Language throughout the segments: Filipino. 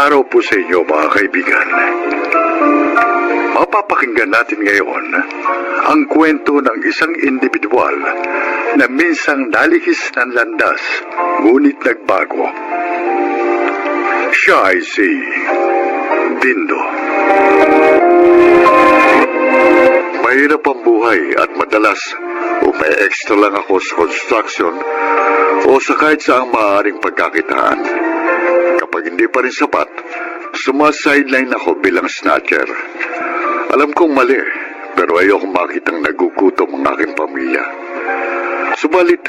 araw po sa inyo, mga kaibigan. Mapapakinggan natin ngayon ang kwento ng isang individual na minsang nalihis ng landas, ngunit nagbago. Siya ay si Dindo. Mahirap ang buhay at madalas extra lang ako sa construction o sa kahit saang maaaring pagkakitaan. Kapag hindi pa rin sapat, sumasideline ako bilang snatcher. Alam kong mali, pero ayokong makitang nagugutom ang aking pamilya. Subalit,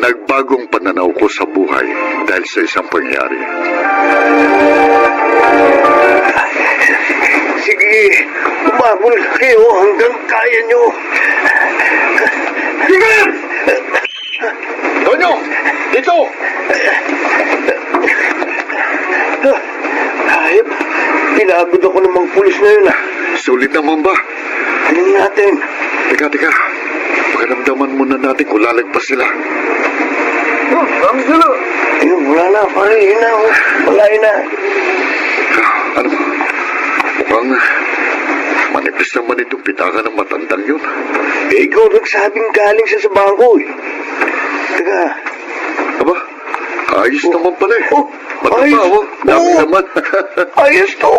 nagbagong pananaw ko sa buhay dahil sa isang pangyari. Sige, umabol kayo hanggang kaya nyo. Sige! Tonyo! Dito! Hayop, pinagod ako ng mga pulis na yun Sulit naman ba? Ano natin? Teka. Pakiramdaman muna natin kung lalagpas sila. Ang gulo. Ayun, wala na, pare. Yun na, wala na. Ano? Mukhang manipis naman itong pitaka ng matandang yun. Ikaw nagsabing galing siya sa bangko Teka. Aba, ayos naman pala Ayos. Dami naman. Ayos to.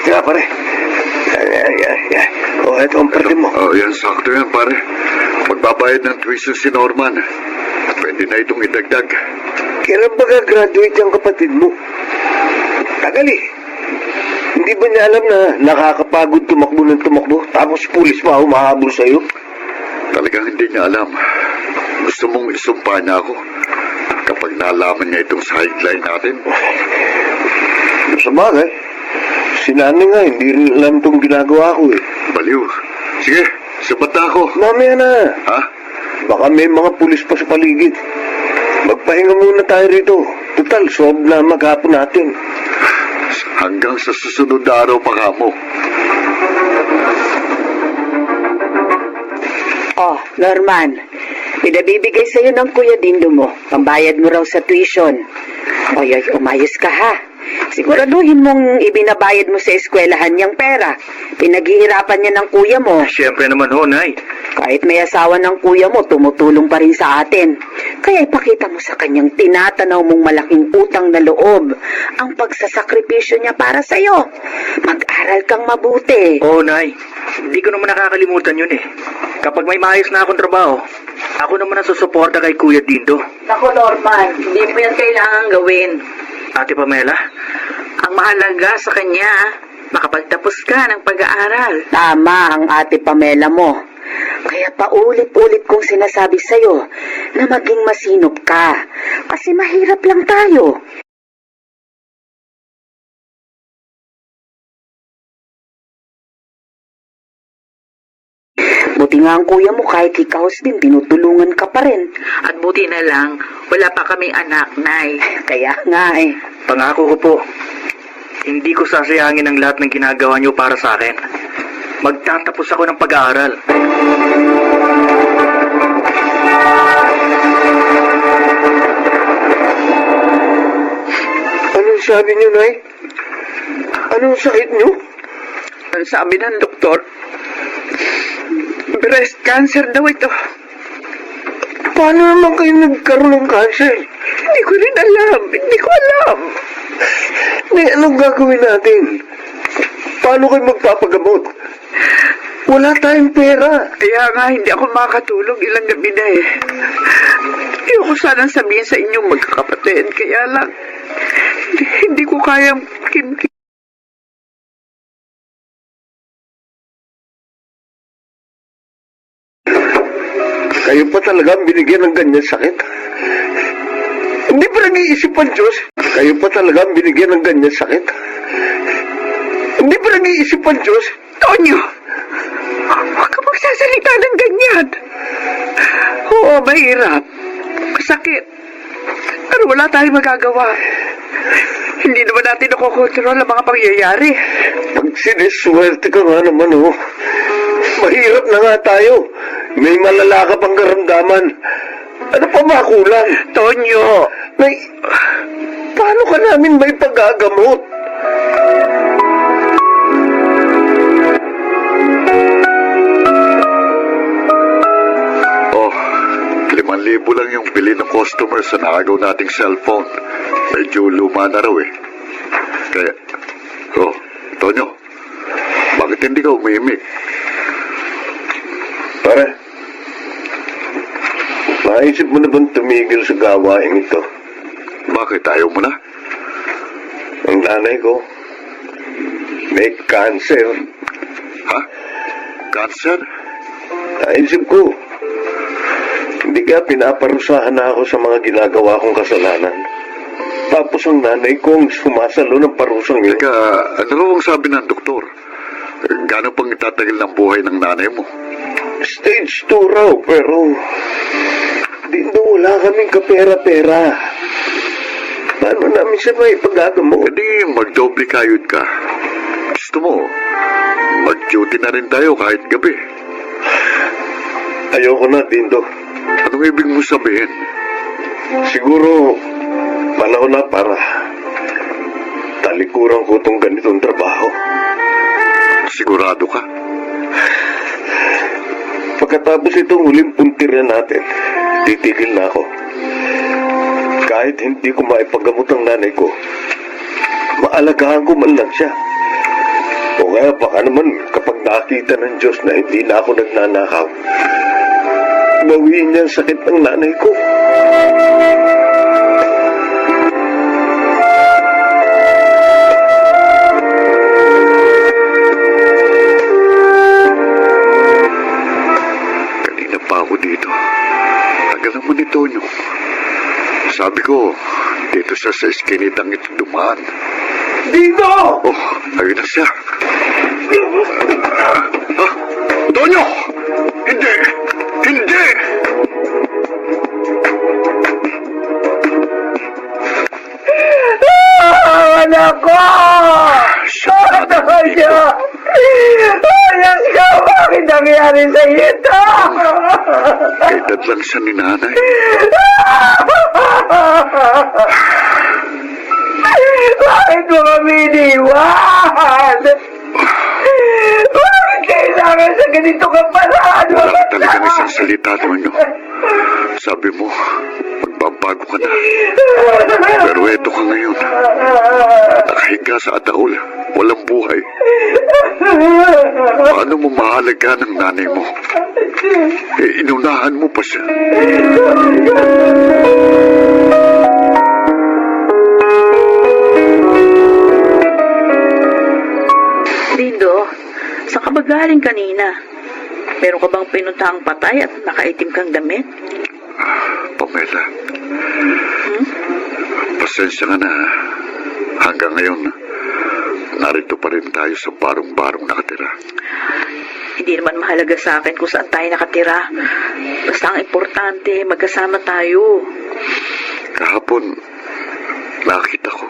Teka, pare. Ito ang pwede mo. Yan, sakto yan, pare. Magbabayad ng tuition si Norman. Pwede na itong idagdag. Kailan ba graduate yung kapatid mo? Tagal Hindi ba niya alam na nakakapagod tumakbo ng tumakbo, tapos pulis pa humahabol sa'yo? Talagang hindi niya alam. Gusto mong isumpa niya ako kapag nalaman niya itong sideline natin. Sa bagay, si nanay nga, hindi rin alam itong ginagawa ko Baliw. Sige, sabat na ako. Mamaya na. Ha? Baka may mga pulis pa sa paligid. Magpahinga muna tayo rito. Total, sob na maghapon natin. Hanggang sa susunod na araw pa ka mo. Oh, Norman, pinabibigay sa'yo ng Kuya Dindo mo. Pambayad mo raw sa tuition. Oy, umayos ka ha. Siguraduhin mong ibinabayad mo sa eskwelahan niyang pera. Pinaghihirapan niya ng kuya mo. Siyempre naman ho, Nay. Kahit may asawa ng kuya mo, tumutulong pa rin sa atin. Kaya ipakita mo sa kanyang tinatanaw mong malaking utang na loob ang pagsasakripisyo niya para sa'yo. Mag-aral kang mabuti. Oo, Nay. Hindi ko naman nakakalimutan yun Kapag may maayos na akong trabaho, ako naman ang susuporta kay Kuya Dindo. Naku, Norman, hindi mo yan kailangan gawin. Ate Pamela? Ang mahalaga sa kanya, makapagtapos ka ng pag-aaral. Tama ang Ate Pamela mo. Kaya paulit-ulit kong sinasabi sa'yo na maging masinop ka. Kasi mahirap lang tayo. Buti nga ang kuya mo kahit hikaos din, tinutulungan ka pa rin. At buti na lang, wala pa kaming anak, Nay. Kaya nga Pangako ko po, hindi ko sasayangin ang lahat ng ginagawa niyo para sa akin. Magtatapos ako ng pag-aaral. Anong sabi niyo, Nay? Anong sakit niyo? ang sabi ng doktor, breast cancer daw ito. Paano naman kayo nagkaroon ng cancer? Hindi ko rin alam. Hindi ko alam. Anong gagawin natin? Paano kayo magpapagamot? Wala tayong pera. Kaya nga hindi ako makatulog ilang gabi na Ayoko sanang sabihin sa inyong magkakapatid. Kaya lang, hindi ko kayang Kayo pa talaga binigyan ng ganyan sakit? Hindi pa nag-iisip ang Diyos? Kayo pa talaga binigyan ng ganyan sakit? Hindi pa nag-iisip ang Diyos? Tonyo! Huwag ka magsasalita ng ganyan. Oo, mahirap. Masakit. Pero wala tayong magagawa. Hindi naman natin nakokontrol ang mga pangyayari. Pag siniswerte ka nga naman, mahirap na nga tayo. May malala ka pang karamdaman. Ano pa ba kulang? Tonyo! Paano ka namin may pagagamot? Oh, 5,000 lang yung bili ng customer sa nakagaw nating cellphone. Medyo luma na raw eh. Kaya, oh, Tonyo, bakit hindi ka umimik? Pare, naisip mo na bang tumigil sa gawain ito? Bakit ayaw mo na? Ang nanay ko, may cancer. Ha? Cancer? Naisip ko, hindi kaya pinaparusahan na ako sa mga ginagawa kong kasalanan. Tapos ang nanay ko ang sumasalo ng parusang yun. Teka, ano raw ang sabi ng doktor? Gano'n pang itatagal ng buhay ng nanay mo? Stage 2 raw, pero Dindo, wala kaming kapera-pera. Paano namin siya may pagagamot? Hindi, magdoble kayod ka. Gusto mo, mag-duty na rin tayo kahit gabi. Ayoko na, Dindo. Anong ibig mo sabihin? Siguro, panahon na para talikuran ko itong ganitong trabaho. Sigurado ka? Pagkatapos itong huling puntirya natin, titigil na ako. Kahit hindi ko maipagamot ang nanay ko, maalagaan ko man lang siya. O kaya baka naman kapag nakita ng Diyos na hindi na ako nagnanakaw, bawiin niya ang sakit ng nanay ko. Kanina pa ako dito. Tagal naman ni Tonyo. Sabi ko, dito siya sa iskinitang ito dumaan. Dito! Oh, ayun na siya. Tonyo! Hindi! Hindi! Anak ko! Ano niya? Anak ko, bakit nangyari sa ito? Edad lang siya ni nanay. Bakit mo kami iniwan? Bakit kailangan sa ganito ka paraan? Wala ka talagang isang salita, Tonyo. Sabi mo, magbabago ka na. Pero eto ka ngayon. Nakahiga sa ataol. Walang buhay. Paano mo mahalaga ng nanay mo? Inunahan mo pa siya. Dindo, saan ka ba galing kanina? Meron ka bang pinuntahang patay at nakaitim kang damit? Pamela. Pasensya ka na. Hanggang ngayon, narito pa rin tayo sa barong-barong nakatira. Hindi naman mahalaga sa akin kung saan tayo nakatira. Basta ang importante, magkasama tayo. Kahapon, nakita ko.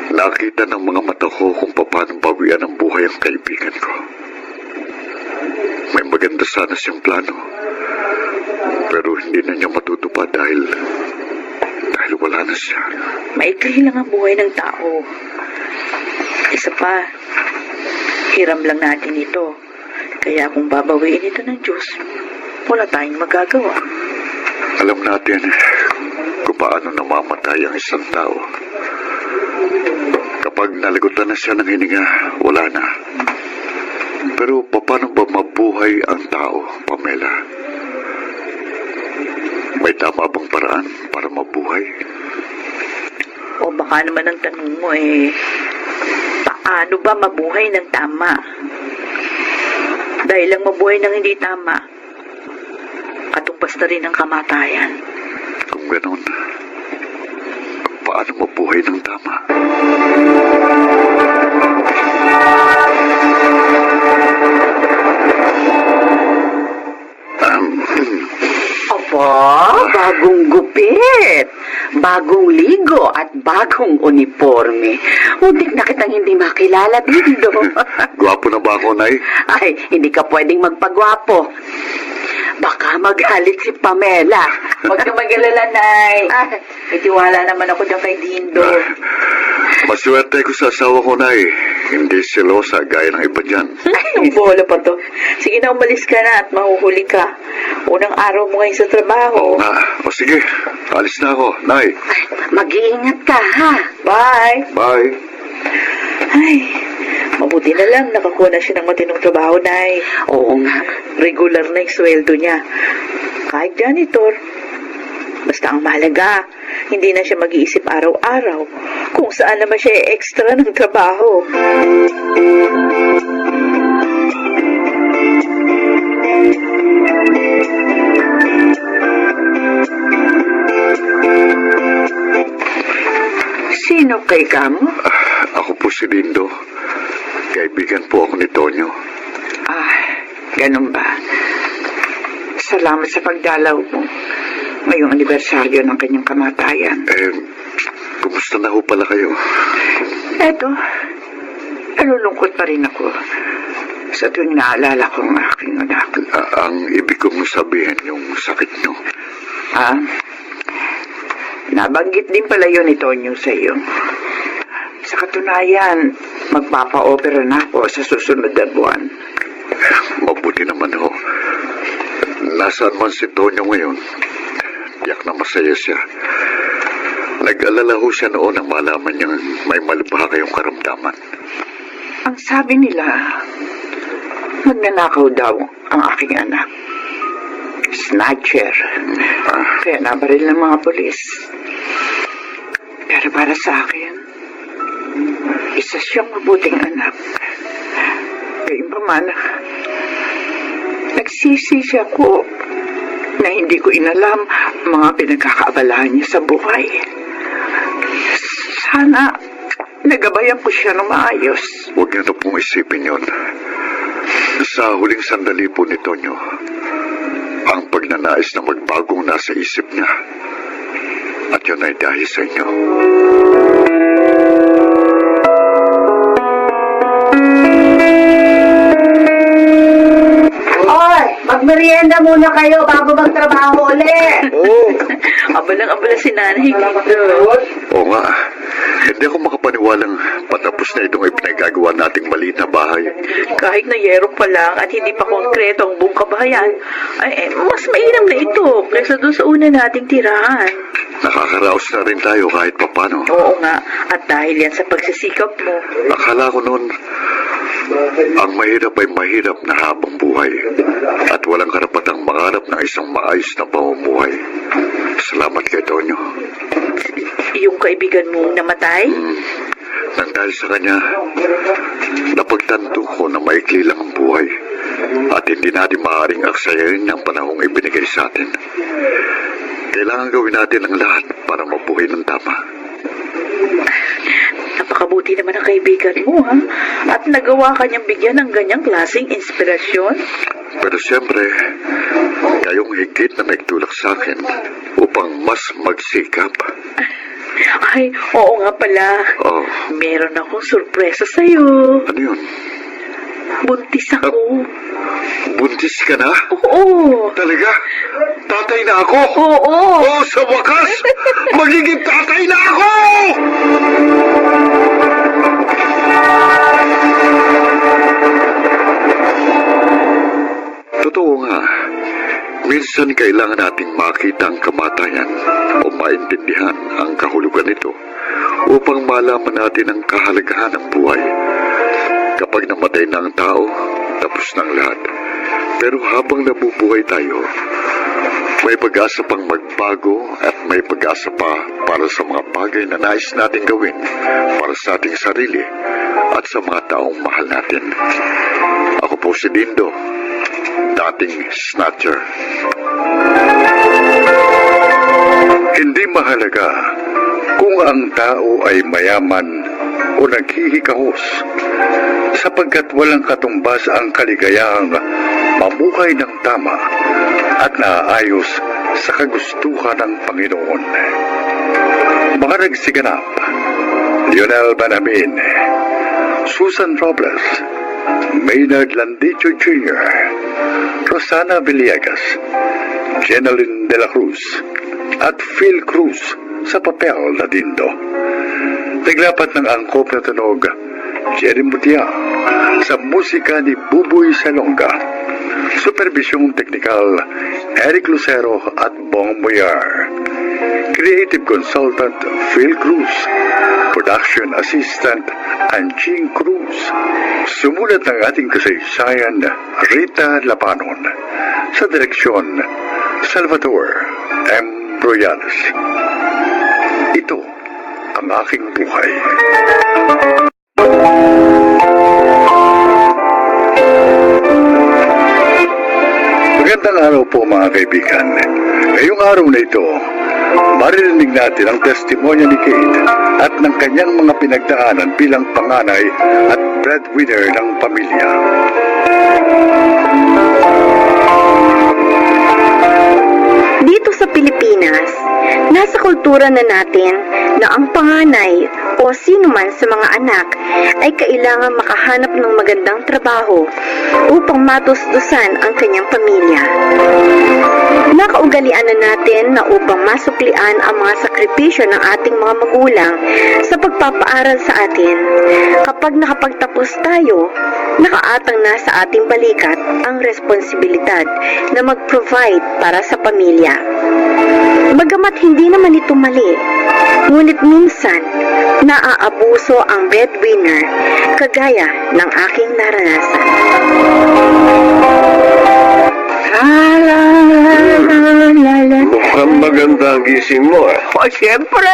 Nakita ng mga mata ko kung paano bawian ang buhay ang kaibigan ko. May maganda sana siyang plano. Pero hindi na niya matutupad dahil wala na siya. Maikli lang ang buhay ng tao. Isa pa, hiram lang natin ito. Kaya kung babawiin ito ng Diyos, wala tayong magagawa. Alam natin kung paano namamatay ang isang tao. Kapag nalagutan na siya ng hininga, wala na. Pero paano ba mabuhay ang tao, Pamela? May tama bang paraan para mabuhay? O baka naman ang tanong mo paano ba mabuhay ng tama? Dahil lang mabuhay ng hindi tama, katumbas na rin ang kamatayan. Kung gano'n, paano mabuhay ng tama? Aba, bagong gupit, bagong ligo at bagong uniforme. Muntik na kitang hindi makilala, Dindo. Gwapo na ba ako, Nay? Ay, hindi ka pwedeng magpagwapo. Baka magalit si Pamela. Huwag ka mag-alala, Nay. May tiwala naman ako dyan kay Dindo. Maswerte ko sa asawa ko, Nay. Hindi silosa gaya ng iba dyan. Ay, bola pa to. Sige na, umalis ka na at mahuhuli ka. Unang araw mo ngayon sa trabaho. O sige, alis na ako, Nay. Mag-iingat ka, ha? Bye! Bye. Ay, mabuti na lang nakakuha na siya ng matinong trabaho, Nay. Oo nga. Regular na yung sweldo niya. Kahit janitor. Basta ang mahalaga, hindi na siya mag-iisip araw-araw kung saan naman siya extra ng trabaho. Sino kay kamo? Ako po si Dindo. Kaibigan po ako ni Tonyo. Ganun ba? Salamat sa pagdalaw mo. Ngayong anibersaryo ng kanyang kamatayan. Kumusta na ho pala kayo? Eto, nalulungkot pa rin ako sa tuwing naalala ko ang aking anak. Ang ibig kong sabihin yung sakit nyo. Nabanggit din pala yun ni Tonyo sa iyo. Sa katunayan, magpapa-opera na ako sa susunod na buwan. Mabuti naman ho. Nasaan man si Tonyo ngayon? Tiyak na masaya siya. Nag-alala ho siya noon nang malaman niyang may malubha kayong karamdaman. Ang sabi nila, magnanakaw daw ang aking anak. Snatcher. Kaya nabaril ng mga polis. Pero para sa akin, isa siyang mabuting anak. Gayunpaman, nagsisi siya ko na hindi ko inalam mga pinagkakaabalahan niya sa buhay. Sana nagabayan ko siya ng maayos. Huwag niyo na pong isipin yun. Sa huling sandali po ni Tonyo, ang pagnanais na magbagong nasa isip niya. At yun ay dahil sa inyo. Oy, magmerienda muna kayo bago magtrabaho ulit. Abalang-abala si nanay dito. Oo nga, hindi ako makapaniwalang patapos na itong ipinagagawa nating maliit na bahay. Kahit na yero pa lang at hindi pa konkreto ang buong kabahayan, ay mas mainam na ito kaysa doon sa una nating tirahan. Nakakaraos na rin tayo kahit papano. Oo nga, at dahil yan sa pagsisikap mo, Akala ko noon, ang mahirap ay mahirap na habang buhay at walang karapatang mangarap ng isang maayos na pamumuhay. Salamat kay Tonyo. yung kaibigan mong namatay, Nang dahil sa kanya, napagtanto ko na maikli lang ang buhay at hindi natin maaaring aksayahin ang panahong ibinigay sa atin. Kailangan gawin natin ang lahat para mabuhay ng tama. napakabuti naman ang kaibigan mo, ha? At nagawa ka niyang bigyan ng ganyang klaseng inspirasyon. Pero siyempre, kayong higit na nagtulak sa akin upang mas magsikap. Ay, oo nga pala. Oh, Meron akong sorpresa sa'yo. ano yun? Buntis ako. Buntis ka na? Oo. Talaga? Tatay na ako? Oo. Oh, sa wakas! Magiging tatay na ako! Totoo nga, minsan kailangan nating makita ang kamatayan o maintindihan ang kahulugan nito upang malaman natin ang kahalagahan ng buhay. Kapag namatay na ang tao, tapos na ang lahat. Pero habang nabubuhay tayo, may pag-asa pang magbago at may pag-asa pa para sa mga bagay na nais nating gawin para sa ating sarili at sa mga taong mahal natin. Ako po si Dindo, dating snatcher. Hindi mahalaga kung ang tao ay mayaman o naghihikahos, sapagkat walang katumbas ang kaligayahang mabuhay ng tama at naayos sa kagustuhan ng Panginoon. Mga nagsiganap: Lionel Banamin, Susan Robles, Maynard Landicho Jr., Rosana Villegas, Jeneline de la Cruz, at Phil Cruz sa papel na dindo. Naglapat ng angkop na tunog, Jerry Mutia, sa musika ni Buboy Salonga. Supervisyong teknikal, Eric Lucero at Bong Moyar. Creative Consultant, Phil Cruz. Production Assistant, Anching Cruz. Sumulat ng ating kasaysayan, Rita Lapanon. Sa direksyon, Salvador M. Royales. Ito ang aking buhay. Magandang araw po mga kaibigan. Ngayong araw na ito, maririnig natin ang testimonya ni Kate at ng kanyang mga pinagdaanan bilang panganay at breadwinner ng pamilya. Dito sa Pilipinas, nasa kultura na natin na ang panganay o sino man sa mga anak ay kailangan makahanap ng magandang trabaho upang matusdusan ang kanyang pamilya. Nakaugalian na natin na upang masuklian ang mga sakripisyo ng ating mga magulang sa pagpapaaral sa atin, kapag nakapagtapos tayo, nakaatang na sa ating balikat ang responsibilidad na mag-provide para sa pamilya. Bagamat hindi naman ito mali, ngunit minsan, naaabuso ang breadwinner kagaya ng aking naranasan. Mukhang maganda ang gising mo, eh. O, siyempre,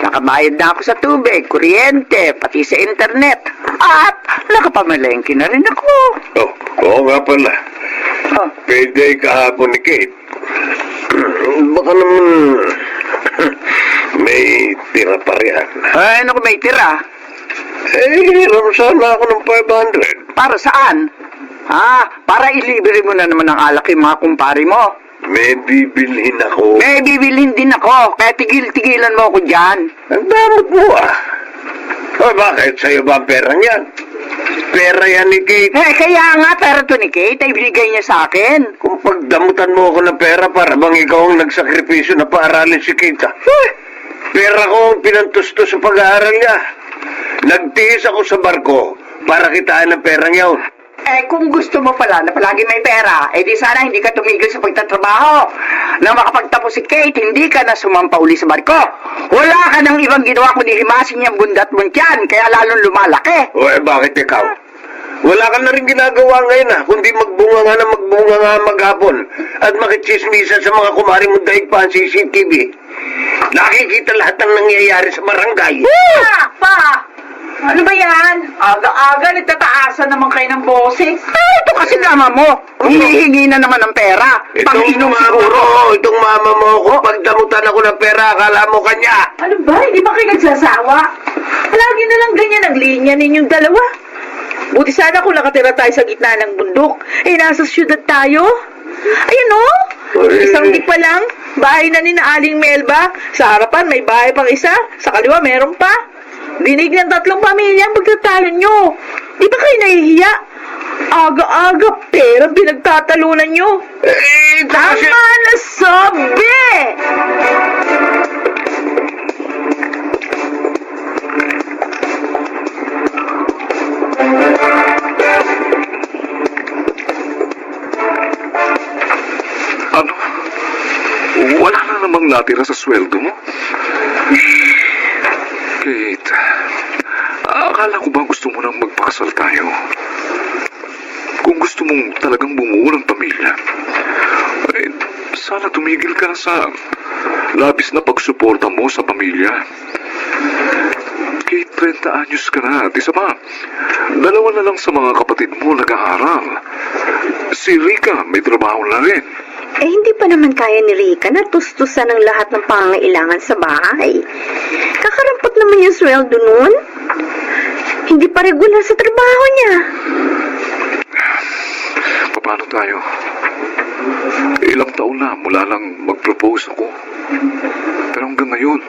nakabayad na ako sa tubig, kuryente, pati sa internet. At nakapamalengke na rin ako. Oh, oo nga pala. Payday kahapon ni Kate. Baka naman may tira pa riyan. Ay, naku, may tira. Hiram sana ako ng 500. Para saan? Para ilibre mo na naman ang alak yung mga kumpare mo. May bibilhin ako. May bibilhin din ako, kaya tigil-tigilan mo ako dyan. Ang damot mo, ah. O bakit? Sa'yo ba ang perang yan? Pera yan ni Kate. Kaya nga, pera to ni Kate, ay binigay niya sa akin. Kung pagdamutan mo ako ng pera para bang ikaw ang nagsakripisyo na paaralin si Kate, ah. Pera ko ang pinantustos sa pag-aaral niya. Nagtiis ako sa barko para kitain ang perang yaw. Kung gusto mo pala na palagi may pera, di sana hindi ka tumigil sa pagtatrabaho. Nang makapagtapos si Kate, hindi ka na sumampa uli sa barko. Wala ka nang ibang ginawa kundi himasin niyang bundat buntyan, kaya lalong lumalaki. O bakit ikaw? Wala ka na rin ginagawa ngayon, ah, kundi magbunga nga maghapon at makichismisa sa mga kumari mo daig pa ang CCTV. Nakikita lahat ng nangyayari sa barangay. Pa! Ano ba yan? Aga-aga, nagtataasan naman kayo ng boses. Ito kasi mama mo. Humihingi na naman ng pera. Pang-inom siguro. Itong mama mo, kung pagdamutan ako ng pera, akala mo kanya. Ano ba? Hindi ba kayo nagsasawa? Lagi na lang ganyan ang linya ninyong dalawa. Buti sana kung nakatira tayo sa gitna ng bundok. Nasa syudad tayo. Ayun o. Isang di pa lang. Bahay na ni na Aling Melba. Sa harapan may bahay pang isa. Sa kaliwa meron pa. Dinig ng 3 pamilya ang pagtatalo nyo. Di ba kayo nahihiya? Aga-aga, pera pinagtatalunan nyo. Tama na sabi! Ano? Wala na namang natira sa sweldo mo? Kate, akala ko ba gusto mo nang magpakasal tayo? Kung gusto mong talagang bumuo ng pamilya, sana tumigil ka na sa labis na pagsuporta mo sa pamilya. Kate, 30 anyos ka na. At isa pa, 2 na lang sa mga kapatid mo nag-aaral. Si Rika may trabaho na rin. Hindi pa naman kaya ni Rika na tustusan ang lahat ng pangangailangan sa bahay. Kakarampot naman yung sweldo nun. Hindi pa regular sa trabaho niya. Paano tayo? Ilang taon na mula lang mag-propose ako. Pero hanggang ngayon,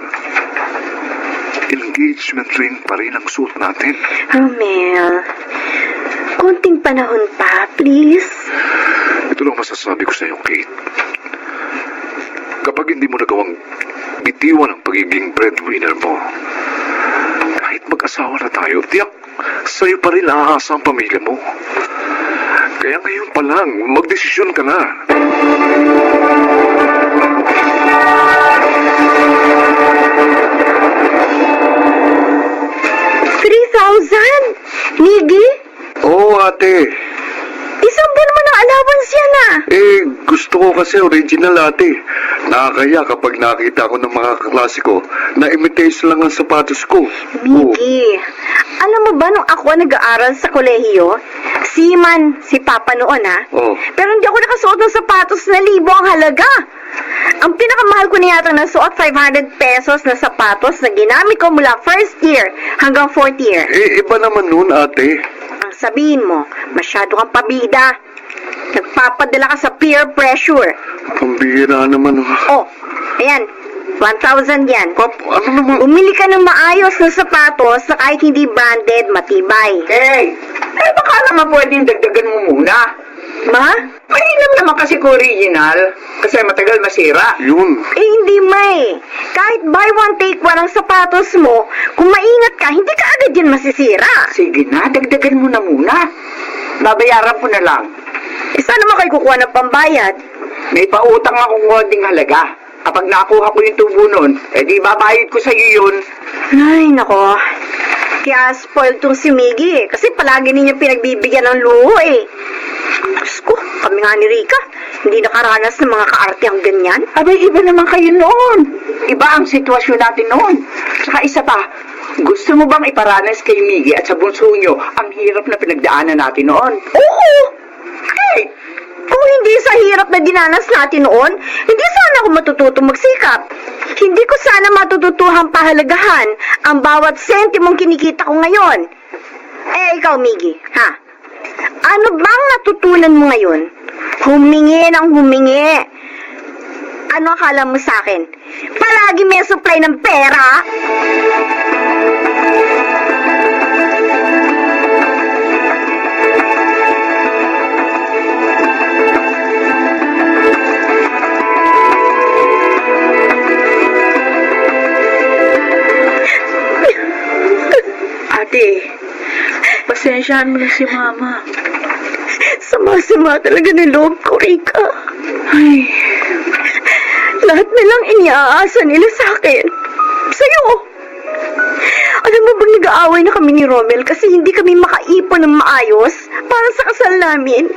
engagement ring pa rin ang suot natin. Romel, konting panahon pa, please. Ito lang masasabi ko sa iyo, Kate. Kapag hindi mo nagawang bitiwan ang pagiging breadwinner mo. Kahit mag-asawa na tayo, tiyak, sa'yo pa rin aasa ang pamilya mo. Kaya ngayon pa lang, magdesisyon ka na. 3,000? Miggy? Oo, ate. Isang buwan naman ang allowance yan ah. Gusto ko kasi original, ate. Nakakaya kapag nakita ko ng mga kaklase ko na imitation lang ang sapatos ko. Miggy, alam mo ba nung ako nag-aaral sa kolehiyo, si Papa noon ha? Oh. Pero hindi ako nakasuot ng sapatos na 1,000 ang halaga. Ang pinakamahal ko na yata nasuot 500 pesos na sapatos na ginamit ko mula first year hanggang fourth year. Iba naman nun, ate. Ang sabihin mo, masyado kang pabida. Nagpapadala ka sa peer pressure. Pambihira naman. Oh, ayan, 1,000 yan. Ano naman? Bumili ka ng maayos na sapatos na kahit hindi branded, matibay. Baka naman pwedeng dagdagan mo muna. Ma? Mainam naman kasi ko original, kasi matagal masira. Yun. Hindi may. Kahit buy one take one ang sapatos mo, kung maingat ka, hindi ka agad yan masisira. Sige na, dagdagan mo na muna. Babayaran ko na lang. Saan naman kayo kukuha ng pambayad? May pautang akong konting halaga. Kapag nakuha ko yung tubo nun, di babayad ko sa iyo yun. Ay, nako. Kaya spoiled tong si Miggy kasi palagi niya pinagbibigyan ng luho eh. Diyos ko, kami nga ni Rika, hindi nakaranas ng mga kaarte ang ganyan. Abay, iba naman kayo noon. Iba ang sitwasyon natin noon. Saka isa pa, gusto mo bang iparanas kay Miggy at sa bunso nyo ang hirap na pinagdaanan natin noon? Oo! Hey! Kung hindi sa hirap na dinanas natin noon, hindi sana ako matututong magsikap. Hindi ko sana matututuhang pahalagahan ang bawat sentimong kinikita ko ngayon. Ikaw, Miggy, ha? Ano bang natutunan mo ngayon? Humingi ng humingi. Ano akala mo sa akin? Palagi may supply ng pera? Ate, pasensyahan mo na si Mama. Sama-sama talaga ng loob ko, Rika. Ay, Lahat na lang iniaasa nila sa akin. Sa'yo. Alam mo bang nag-aaway na kami ni Romel kasi hindi kami makaipon ng maayos para sa kasal namin?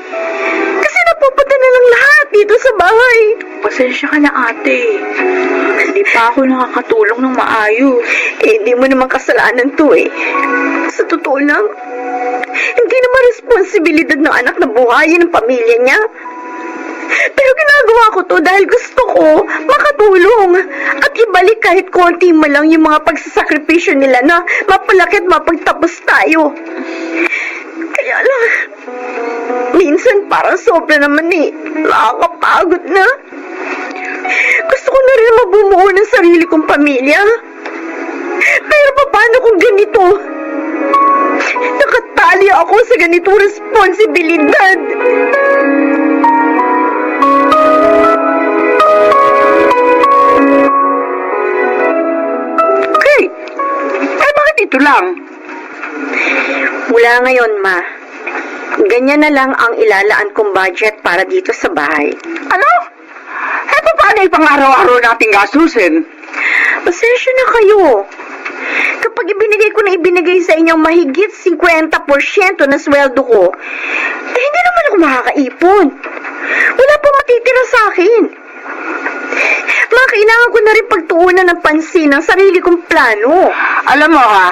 Kasi napupunta na lang lahat dito sa bahay. pasensya ka na ate. Hindi pa ako nakakatulong ng maayos. Hindi mo naman kasalanan to eh. Sa totoo lang, hindi naman responsibilidad ng anak na buhayin ang pamilya niya. Pero ginagawa ko to dahil gusto ko makatulong at ibalik kahit konti man lang yung mga pagsasakripisyo nila na mapalaki at mapagtapos tayo. Kaya lang, minsan parang sobra naman eh. Nakakapagod na. Gusto ko na rin mabumuo ng sarili kong pamilya. Pero paano kung ganito? Nakatali ako sa ganitong responsibilidad. Bakit ito lang? Mula ngayon, Ma, ganyan na lang ang ilalaan kong budget para dito sa bahay. Ano? Paano yung pang-araw-araw nating gastusin? Pasensya na kayo. Kapag ibinigay sa inyong mahigit 50% na sweldo ko, hindi naman ako makakaipon. Wala pa matitira sa akin. Kailangan ko na rin pagtuunan ng pansin ang sarili kong plano. Alam mo ha,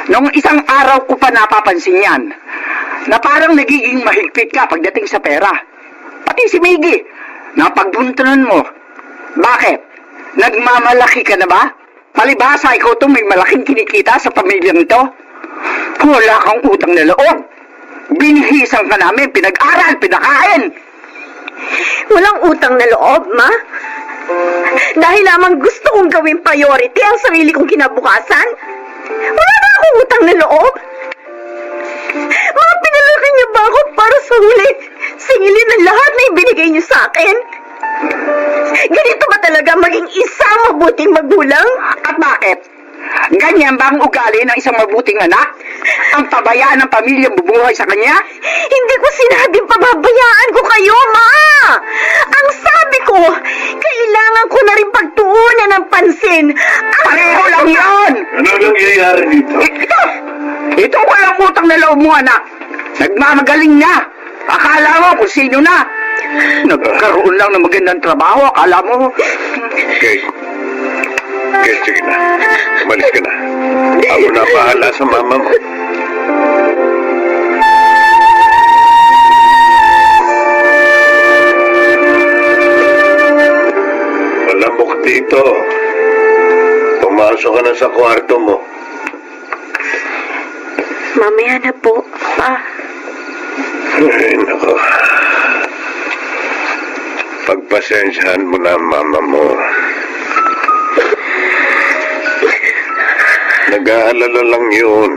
nung isang araw ko pa napapansin yan, na parang nagiging mahigpit ka pagdating sa pera. Pati si Miggy, napagbuntunan mo. Bakit? Nagmamalaki ka na ba? Palibhasa, ikaw itong may malaking kinikita sa pamilyang ito. Wala kang utang na loob. Binihisan ka namin, pinag-aral, pinakain. Walang utang na loob, Ma. Dahil lamang gusto kong gawing priority ang sarili kong kinabukasan. Wala na akong utang na loob. Mga pinalaki niyo ba ako para sa huli singilin ang lahat na ibinigay niyo sa akin? Ganito ba ba talaga maging isang mabuting magulang? At bakit? Ganyan ba ang ugali ng isang mabuting anak? Ang pabayaan ng pamilya bumuhay sa kanya? Hindi ko sinabing pababayaan ko kayo, Ma! Ang sabi ko, kailangan ko na rin pagtuunan ng pansin. Pareho lang yon! Ano nangyayari dito? Ito ko ang utang na loob mo, anak. Nagmamagaling na. Akala mo kung sino na. Nagkaroon lang ng magandang trabaho, akala mo. Kate. Kate, sige na. Umalis ka na. Ako na bahala sa mama mo. Malamok dito. Pumasok ka na sa kwarto mo. Mamaya na po, Pa. Ay, nako. Pagpasensyahan mo na ang mama mo. Nag-aalala lang yun.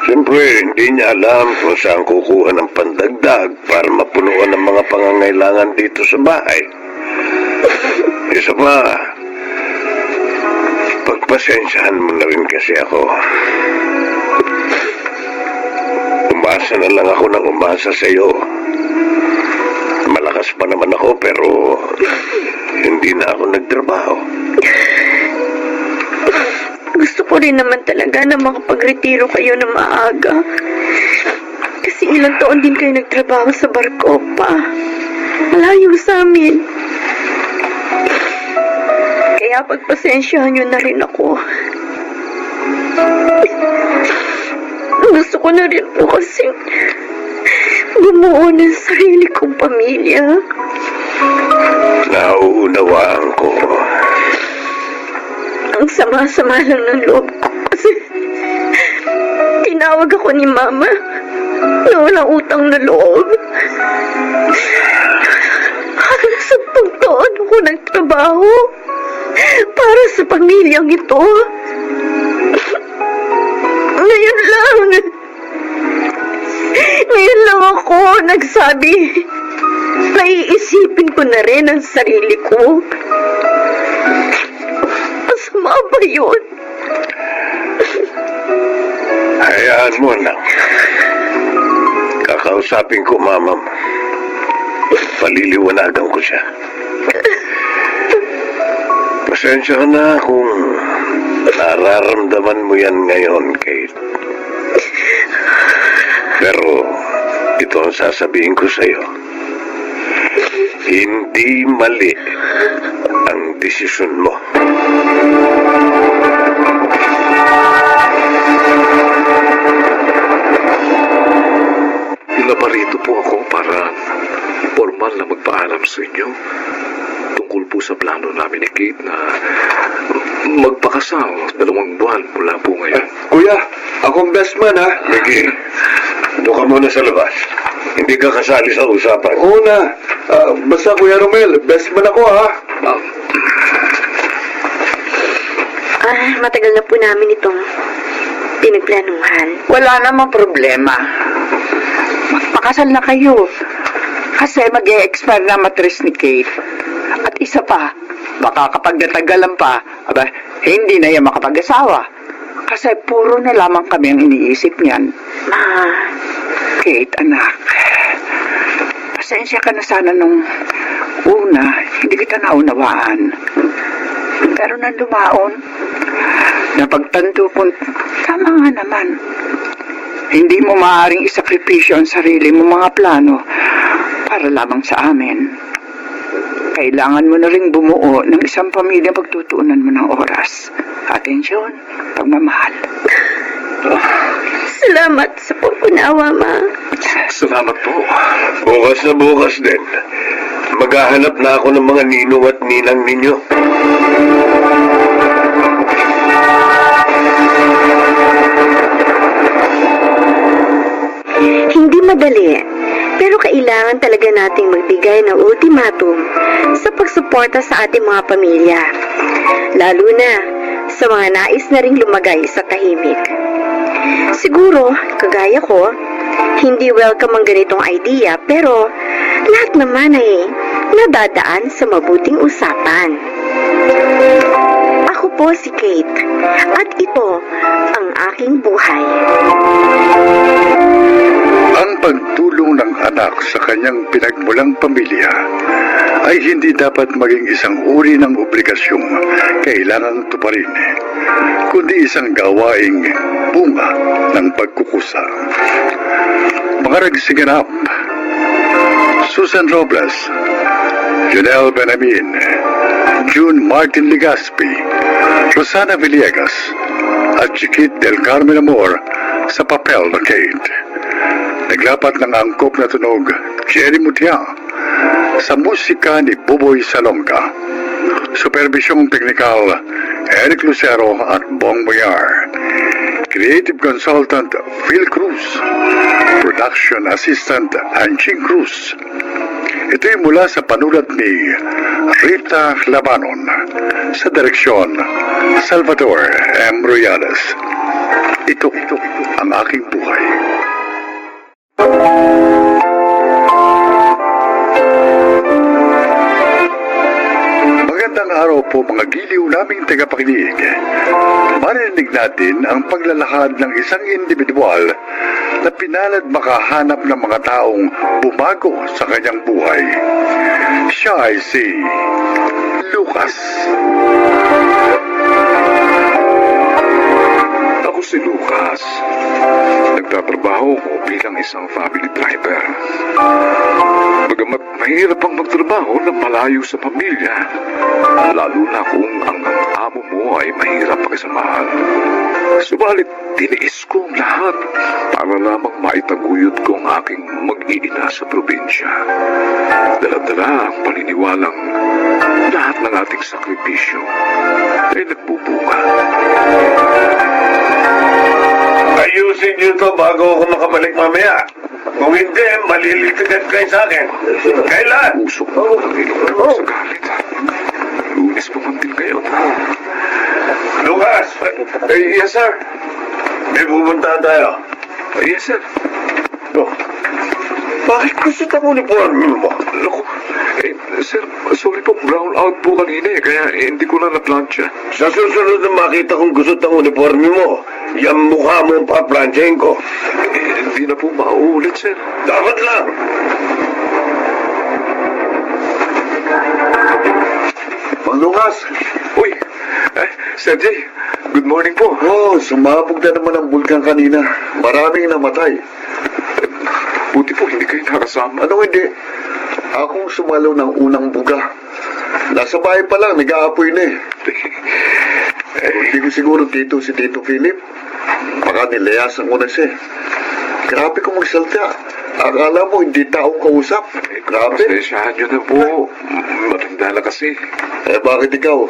Siyempre, hindi niya alam kung saan kukuha ng pandagdag para mapunuan ang mga pangangailangan dito sa bahay. Isa pa, pagpasensyahan mo na rin kasi ako. Umasa na lang ako ng umasa sa'yo. Malakas pa naman ako pero hindi na ako nagtrabaho. Gusto ko rin naman talaga na makapagretiro kayo na maaga. Kasi ilang taon din kayo nagtrabaho sa barko, Pa. Malayo sa amin. Kaya pagpasensyahan nyo na rin ako. Gusto ko na rin po kasi bumuo ng sarili kong pamilya. Nauunawaan ko. Ang sama-sama lang ng loob ko kasi tinawag ako ni Mama na walang utang na loob. Halos 10 taon ako nagtrabaho para sa pamilyang ito. Ngayon lang ako nagsabi na iisipin ko na rin ang sarili ko. Masama ba yun? Hayaan mo lang. Kakausapin ko mama mo. Paliliwanagan ko siya. Pasensya ka na kung nararamdaman mo yan ngayon, Kate. Pero ito ang sasabihin ko sa'yo. Hindi mali ang desisyon mo. Naparito po ako para formal na magpaalam sa inyo tungkol po sa plano namin ni Kate na magpakasal 2 buwan mula po ngayon. Kuya, akong best man ha. Mickey, doon ka muna sa labas. Hindi ka kasali sa usapan. Oo na. Basta Kuya Romel, best man ako ha. Matagal na po namin itong pinagplanuhan. Wala namang problema. Magpakasal na kayo. Kasi mag-e-expire na matris ni Kate. At isa pa, baka kapag natagalan pa, hindi na yan makapag-asawa. Kasi puro na lamang kami ang iniisip niyan. Ma, Kate, anak, pasensya ka na sana nung una, hindi kita naunawaan. Pero nang lumaon, napagtanto ko, tama nga naman. Hindi mo maaaring isakripisyo ang sarili mo mga plano para lamang sa amin. Kailangan mo na rin bumuo ng isang pamilya pagtutuunan mo ng oras, atensyon, pagmamahal. salamat sa pag-unawa, Ma. Salamat po. Bukas na bukas din. Maghahanap na ako ng mga ninong at ninang ninyo. Hindi madali, pero kailangan talaga nating magbigay ng ultimatum sa pagsuporta sa ating mga pamilya. Lalo na sa mga nais na ring lumagay sa tahimik. Siguro, kagaya ko, hindi welcome ang ganitong idea, pero lahat naman ay nadadaan sa mabuting usapan. Ako po si Kate, at ito ang aking buhay. Ang pagtulong ng anak sa kanyang pinagmulang pamilya ay hindi dapat maging isang uri ng obligasyong kailangang tuparin, kundi isang gawaing bunga ng pagkukusa. Mga nagsiganap: Susan Robles, Junel Benamin, June Martin Legaspi, Rosana Villegas, at Chiquit del Carmen Amor sa papel na Kate. Naglapat ng angkop na tunog, Jerry Mutia, sa musika ni Buboy Salonga. Supervisyong teknikal, Eric Lucero at Bong Moyar. Creative Consultant, Phil Cruz. Production Assistant, Anching Cruz. Ito'y mula sa panulat ni Rita Labanon. Sa direksyon, Salvador M. Royales. Ito ang aking buhay. Magandang araw po mga giliw naming tagapakinig. Marinig natin ang paglalakad ng isang individual na pinalad makahanap ng mga taong bumago sa kanyang buhay. Siya ay si Lucas. Ako si Lucas. Nagtatrabaho ko bilang isang family driver. Bagamat mahirap ang magtrabaho na malayo sa pamilya, lalo na kung ang amo mo ay mahirap pakisamahan. Subalit, tiniis ko ang lahat para lamang maitaguyod ko ang aking mag-iina sa probinsya. Dala-dala ang paniniwalang lahat ng ating sakripisyo ay nagbubunga. Ayusin niyo to bago ako makabalik mamaya. Kung hindi, malilitigan kayo sa akin. Kailan? Usok mo ang ilong mo sa galit. Lunes pa man din kayo. Lucas! Yes, sir. May pupuntahan tayo. Yes, sir. Oh, bakit gusto ang uniforme mo? Naku, sir, sorry po, brown out po kanina kaya hindi ko na na-plancha. Sa susunod na makita kong gusto ang uniforme mo, yung mukha mo ang paplansyahin ko. Hindi na po mauulit, sir. Dapat lang. Mang Lucas! Uy, Sir Jay, good morning po. Oh, sumabog na naman ang bulkan kanina. Maraming namatay. Buti po hindi kayo nakasama. Ano hindi? Akong sumalo ng unang buga. Nasa bahay pa lang, nag-aapoy na eh. Hindi ko siguro si Tito Philip. Baka nilayas ang una siya. Grabe kong magsalta. Akala mo hindi taong kausap. Grabe. Pasensyahan nyo na po. Matanda na kasi. Eh bakit ikaw?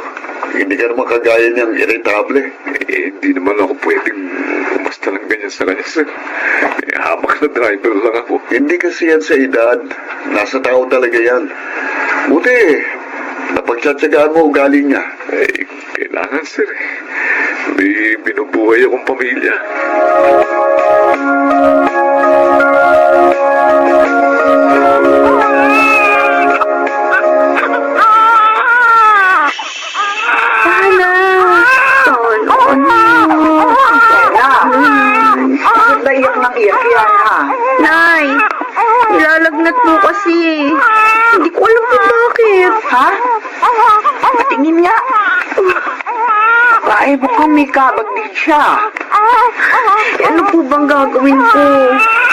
Hindi ka naman kagaya niyang irritable. Hindi naman ako pwedeng umasta lang ganyan sa kanya, sir. Hamak na driver lang ako. Hindi kasi yan sa edad. Nasa tao talaga yan. Buti, napagtsatsagaan mo ugali niya. Kailangan, sir. May binubuhay akong pamilya. Iyak ng iyak yan, ha? Nay, nilalagnat po kasi. Hindi ko alam kung bakit. Ha? Patingin nga. Ay, mukhang may kabag din siya. Ano po bang gagawin ko?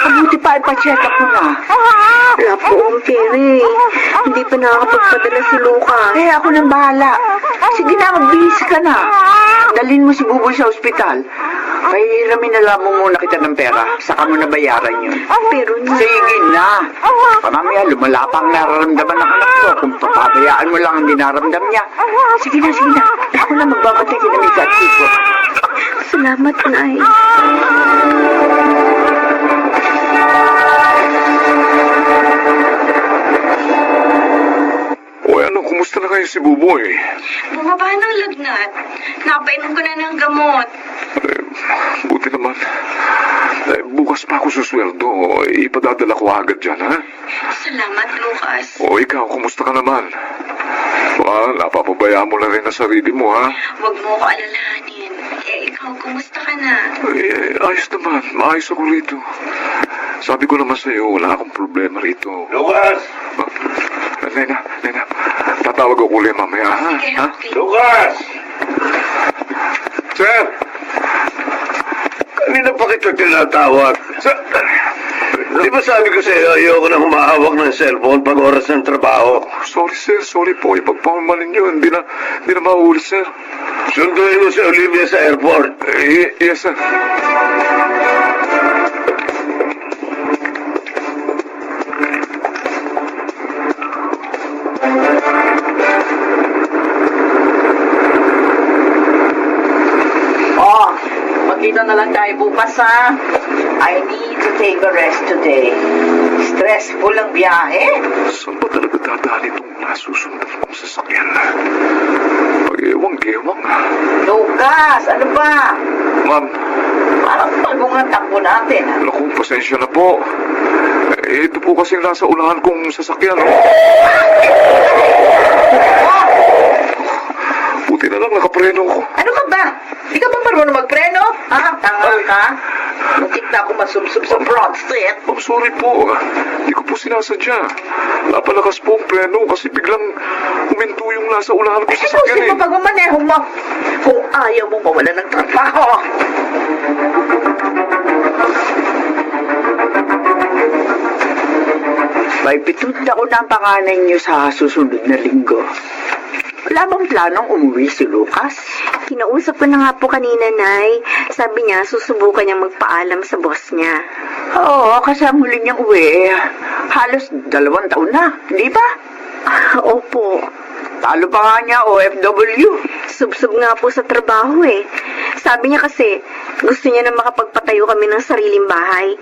Mabuti pa ipacheck up mo na. Wala po ang pera eh. Hindi pa nakakapagpadala si Luca. Eh, ako nang bahala. Sige na, magbihis ka na. Dalhin mo si Buboy sa ospital. Pahiramin na lang mo muna kita ng pera. Saka mo na bayaran yun. Pero Sige na. Pamamaya, lumala pa ang nararamdaman ng anak ko. Kung papabayaan mo lang ang dinaramdam niya. Sige na, sige na. Ako na magbabatay kina Mika at Kiko. salamat, Nay. O ano, kumusta na kayo si Buboy? Bumaba ng lagnat. Napainom ko na ng gamot. Buti naman. Bukas pa ako susweldo. Ipadadala ko agad dyan, ha? Salamat, Lucas. O ikaw, kumusta ka naman? Napapabayaan mo na rin ang sarili mo, ha? Huwag mo ko alalahanin. Ikaw, kumusta ka na? Ayos naman. Maayos ako rito. Sabi ko naman sa'yo, wala akong problema rito. Lucas! Lena, tatawag ako ulit mamaya, ha? Ha? Lucas! Sir! Kanina pa kita tinatawag. Di ba sabi ko sa'yo, ayoko na humahawak ng cellphone pag oras ng trabaho? Sorry, sir. Sorry po. Ipagpamamalin nyo. Hindi na maulit, sir. Sunduin mo si Olivia sa airport. Yes, sir. Oh, magkita na lang tayo bukas, ha? I need to take a rest today. Stressful ang biyahe. Saan ba talaga dadaan itong nasusundan kong sasakyan? Pag-ewang-gewang. Lucas, ano ba? Ma'am, Parang bagong ang takbo natin, ha? naku, pasensya na po. Ito po kasing nasa unahan kong sasakyan. Buti na lang nakapreno ko. Ano ka ba? Di ka ba marunong magpreno? Ha? Tanga ka? Muntik na ako masumsum sa front seat. Ma'am, sorry po. Hindi ko po sinasadya. Napalakas po ang preno kasi biglang huminto yung nasa unahan ko Kasi sasakyan mo pag mamaneho mo, kung ayaw mo mawala ng trabaho. May pitod ako na ang pangalan niyo sa susunod na linggo. Wala bang planong umuwi si Lucas? Kinausap ko na nga po kanina, Nay. Sabi niya, susubukan niya magpaalam sa boss niya. Oo, kasi ang huli niyang uwi, halos 2 taon na, di ba? Opo. Talo pa nga niya OFW. Subsub nga po sa trabaho eh. Sabi niya kasi, gusto niya na makapagpatayo kami ng sariling bahay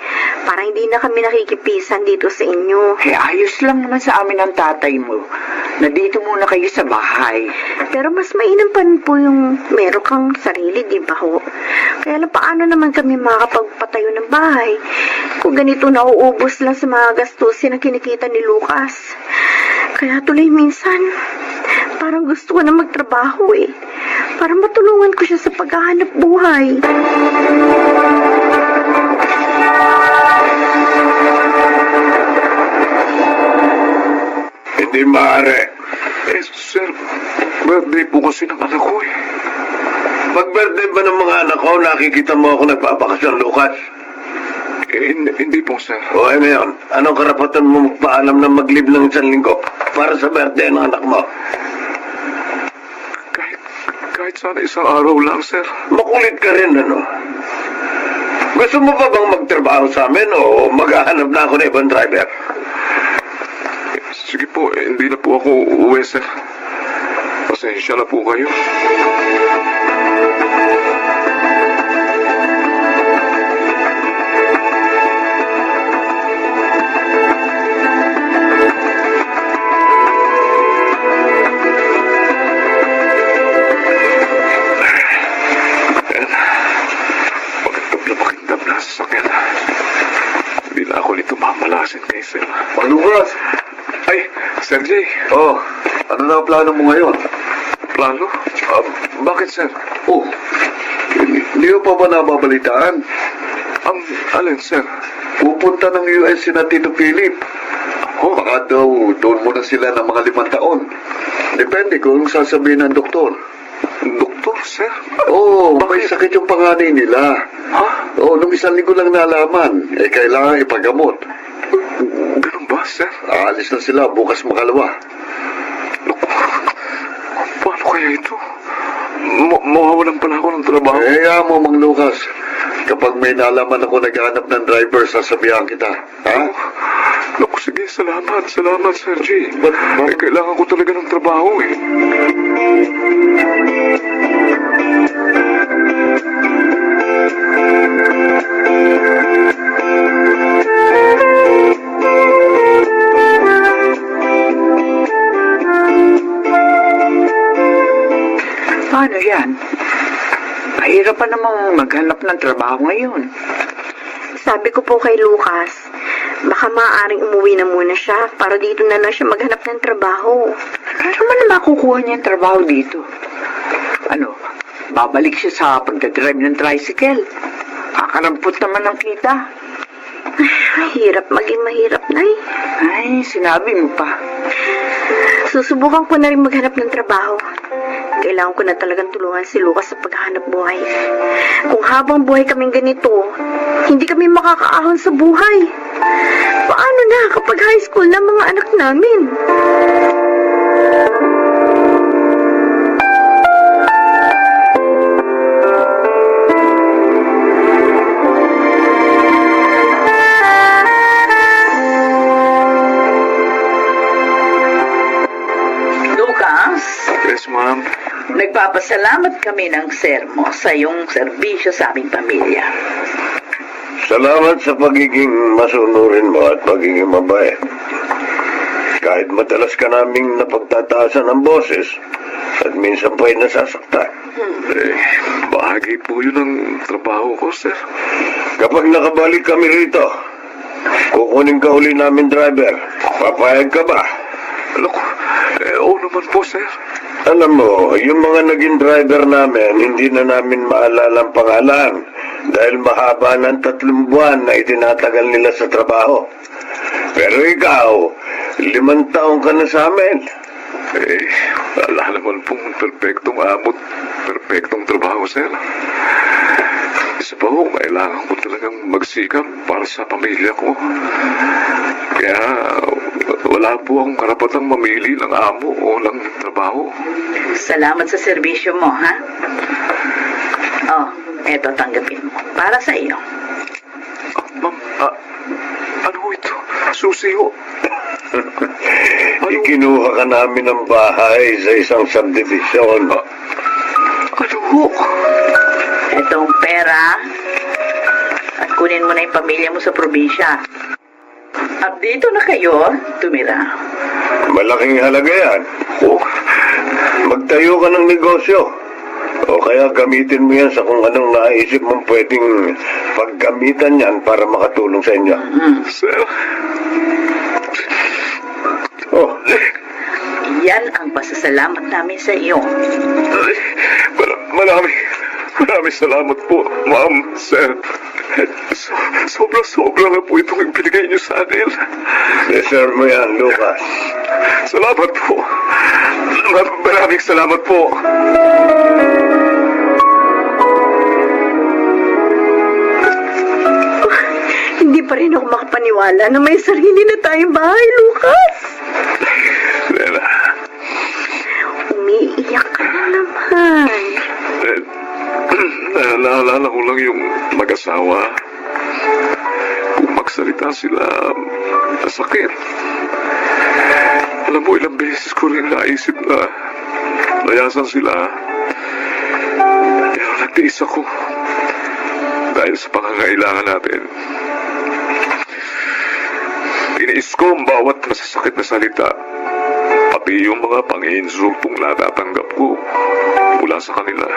para hindi na kami nakikipisan dito sa inyo. Eh, ayos lang naman sa amin ang tatay mo na dito muna kayo sa bahay. Pero mas mainam pa rin po yung meron kang sarili, di ba ho? Kaya lang paano naman kami makakapagpatayo ng bahay kung ganito nauubos lang sa mga gastusin na kinikita ni Lucas. Kaya tuloy minsan, parang gusto ko na magtrabaho eh. Para matulungan ko siya sa paghahanap buhay. Hindi maaari. Sir, birthday po kasi ng anak ko eh. Pag birthday ba ng mga anak ko, nakikita mo ako nagpapakasyon, Lucas? Hindi po, sir. O ano yun? Anong karapatan mo magpaalam na mag-leave ng 1 linggo para sa birthday ng anak mo? Kahit sana isang araw lang, sir. Makulit ka rin, ano? Gusto mo pa bang magtrabaho sa amin o maghahanap na ako ng ibang driver? Sige po, hindi na po ako uuwi, sir. Pasensya na po kayo. Magandang na sa sakyan. Hindi na ako nito mamalasin kay sir. Lucas! Ay, Sir Jay. Oh, ano na ang plano mo ngayon? Plano? Bakit, sir? Oh, hindi mo pa ba nababalitaan? Ang alin, sir? Pupunta ng US si na Tito Philip. Oh, Baka daw doon muna sila ng mga 5 taon. Depende kung sasabihin ng doktor. doktor, sir? Oo, may sakit yung panganay nila. Ha? Oo, nung 1 linggo lang nalaman, kailangan ipagamot. Ganun ba, sir? Aalis na sila bukas makalawa. Naku, paano kaya ito? Mawawalan pala ako ng trabaho. Kaya mo, Mang Lucas, kapag may nalaman ako naghahanap ng driver, sasabihan kita. Ha? Naku, sige, salamat, Sir J. But- Kailangan ko talaga ng trabaho eh. Paano yan? Mahirap pa namang maghanap ng trabaho ngayon. Sabi ko po kay Lucas, baka maaaring umuwi na muna siya para dito na lang siya maghanap ng trabaho. Paano man na makukuha niya yung trabaho dito? Ano, babalik siya sa pagdadrive ng tricycle. Kakarampot naman ang kita. Mahirap maging mahirap, Nay. Ay, sinabi mo pa. Susubukan ko na rin maghanap ng trabaho. Kailangan ko na talagang tulungan si Lucas sa paghahanap buhay. Kung habang buhay kaming ganito, hindi kami makakaahon sa buhay. Paano na kapag high school na mga anak namin? Lucas, Yes, ma'am. nagpapasalamat kami ng sermo sa iyong serbisyo sa aming pamilya. Salamat sa pagiging masunurin mo at pagiging mabait. Kahit madalas ka naming napagtataasan ng boses at minsan pa'y nasasaktan. Eh, bahagi po yun ng trabaho ko, sir. Kapag nakabalik kami rito, kukunin ka uli namin driver. Papayag ka ba? Alam ko, oo naman po, sir. Alam mo, yung mga naging driver namin, hindi na namin maalala ang pangalan dahil mahaba ng 3 buwan na itinatagal nila sa trabaho. Pero ikaw, 5 taon ka na sa amin. Eh, wala naman pong perpektong amot, perpektong trabaho, sir. Isa pa ho, kailangan ko talagang magsikap para sa pamilya ko. Kaya, wala po akong karapatang mamili ng amo o ng trabaho. Salamat sa serbisyo mo, ha? Oh, eto, tanggapin mo. Para sa iyo. Ma'am, ano ho ito? Susi ho. Ikinuha ka namin ng bahay sa isang subdivision. Ano ho? Etong pera. At kunin mo na yung pamilya mo sa probinsya. At dito na kayo tumira. Malaking halaga yan. Oh, Magtayo ka ng negosyo. O kaya gamitin mo yan sa kung anong naisip mong pwedeng paggamitan yan para makatulong sa inyo. sir. Oh, Yan ang pasasalamat namin sa iyo. Maraming salamat po, ma'am, sir. Sobra-sobra na po itong ibinigay niyo sa akin. deserve mo yan, Lucas. Salamat po. Maraming salamat po. Hindi pa rin ako makapaniwala na may sarili na tayong bahay, Lucas. Lela, Umiiyak ka na naman. naalala ko lang yung mag-asawa. Kung magsalita sila, masakit. Alam mo, ilang beses ko rin naisip na layasan sila. Pero nagtiis ako. Dahil sa pangangailangan natin. Tiniis ko ang bawat masasakit na salita. Pati yung mga pang-iinsultong natatanggap ko mula sa kanila.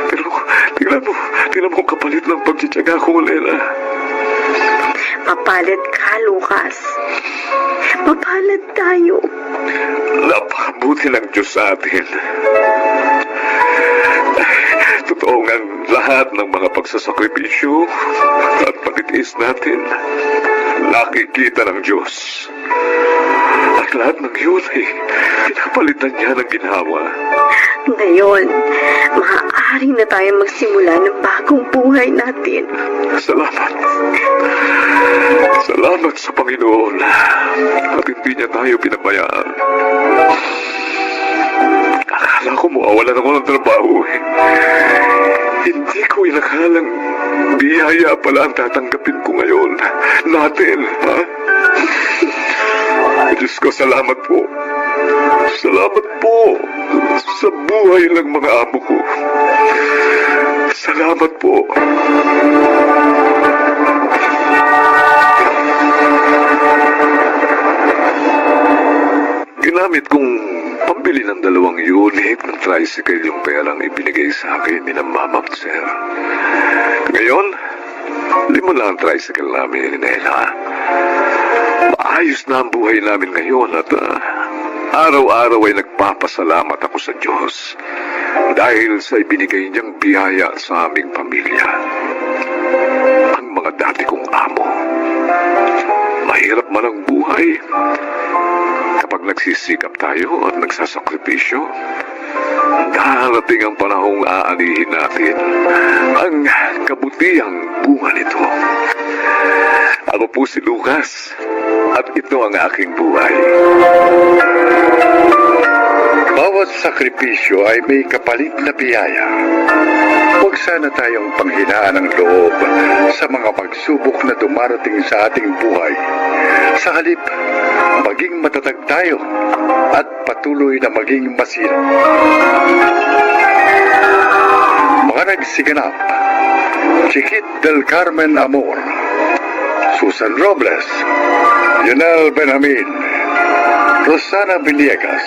Pero tingnan mo ang kapalit ng pagtsitsaga ko, Lela. Papalat ka, Lucas. Papalat tayo. Napakabuti ng Diyos sa atin. Totoo nga lahat ng mga pagsasakripisyo at pagtitiis natin, nakikita ng Diyos. At lahat ng yun ay pinapalitan niya ng ginawa. Ngayon, maaari na tayo magsimula ng bagong buhay natin. Salamat. Salamat sa Panginoon at hindi niya tayo pinabayaan. Akala ko mawawalan ako ng trabaho eh. Hindi ko inakalang biyaya pala ang tatanggapin ko ngayon. Natin, ha? Diyos ko, salamat po. Salamat po sa buhay ng mga amo ko. Salamat po. Ginamit kong Pambili ng 2 unit ng tricycle yung perang ibinigay sa akin ni na Mama at Sir. Ngayon, 5 lang ang tricycle namin ni Nela. Maayos na ang buhay namin ngayon at araw-araw ay nagpapasalamat ako sa Diyos dahil sa ibinigay niyang biyaya sa aming pamilya. Ang mga dati kong amo. Mahirap man ang buhay. Kapag nagsisikap tayo at nagsasakripisyo, darating ang panahong aanihin natin ang kabutihang bunga nito. Ako po si Lucas at ito ang aking buhay. Bawat sakripisyo ay may kapalit na biyaya. Huwag sana tayong panghinaan ng loob sa mga pagsubok na dumarating sa ating buhay. Sa halip, maging matatag tayo at patuloy na maging masinop. Mga nagsiganap, Chiquit del Carmen Amor, Susan Robles, Lionel Benjamin, Rosana Villegas,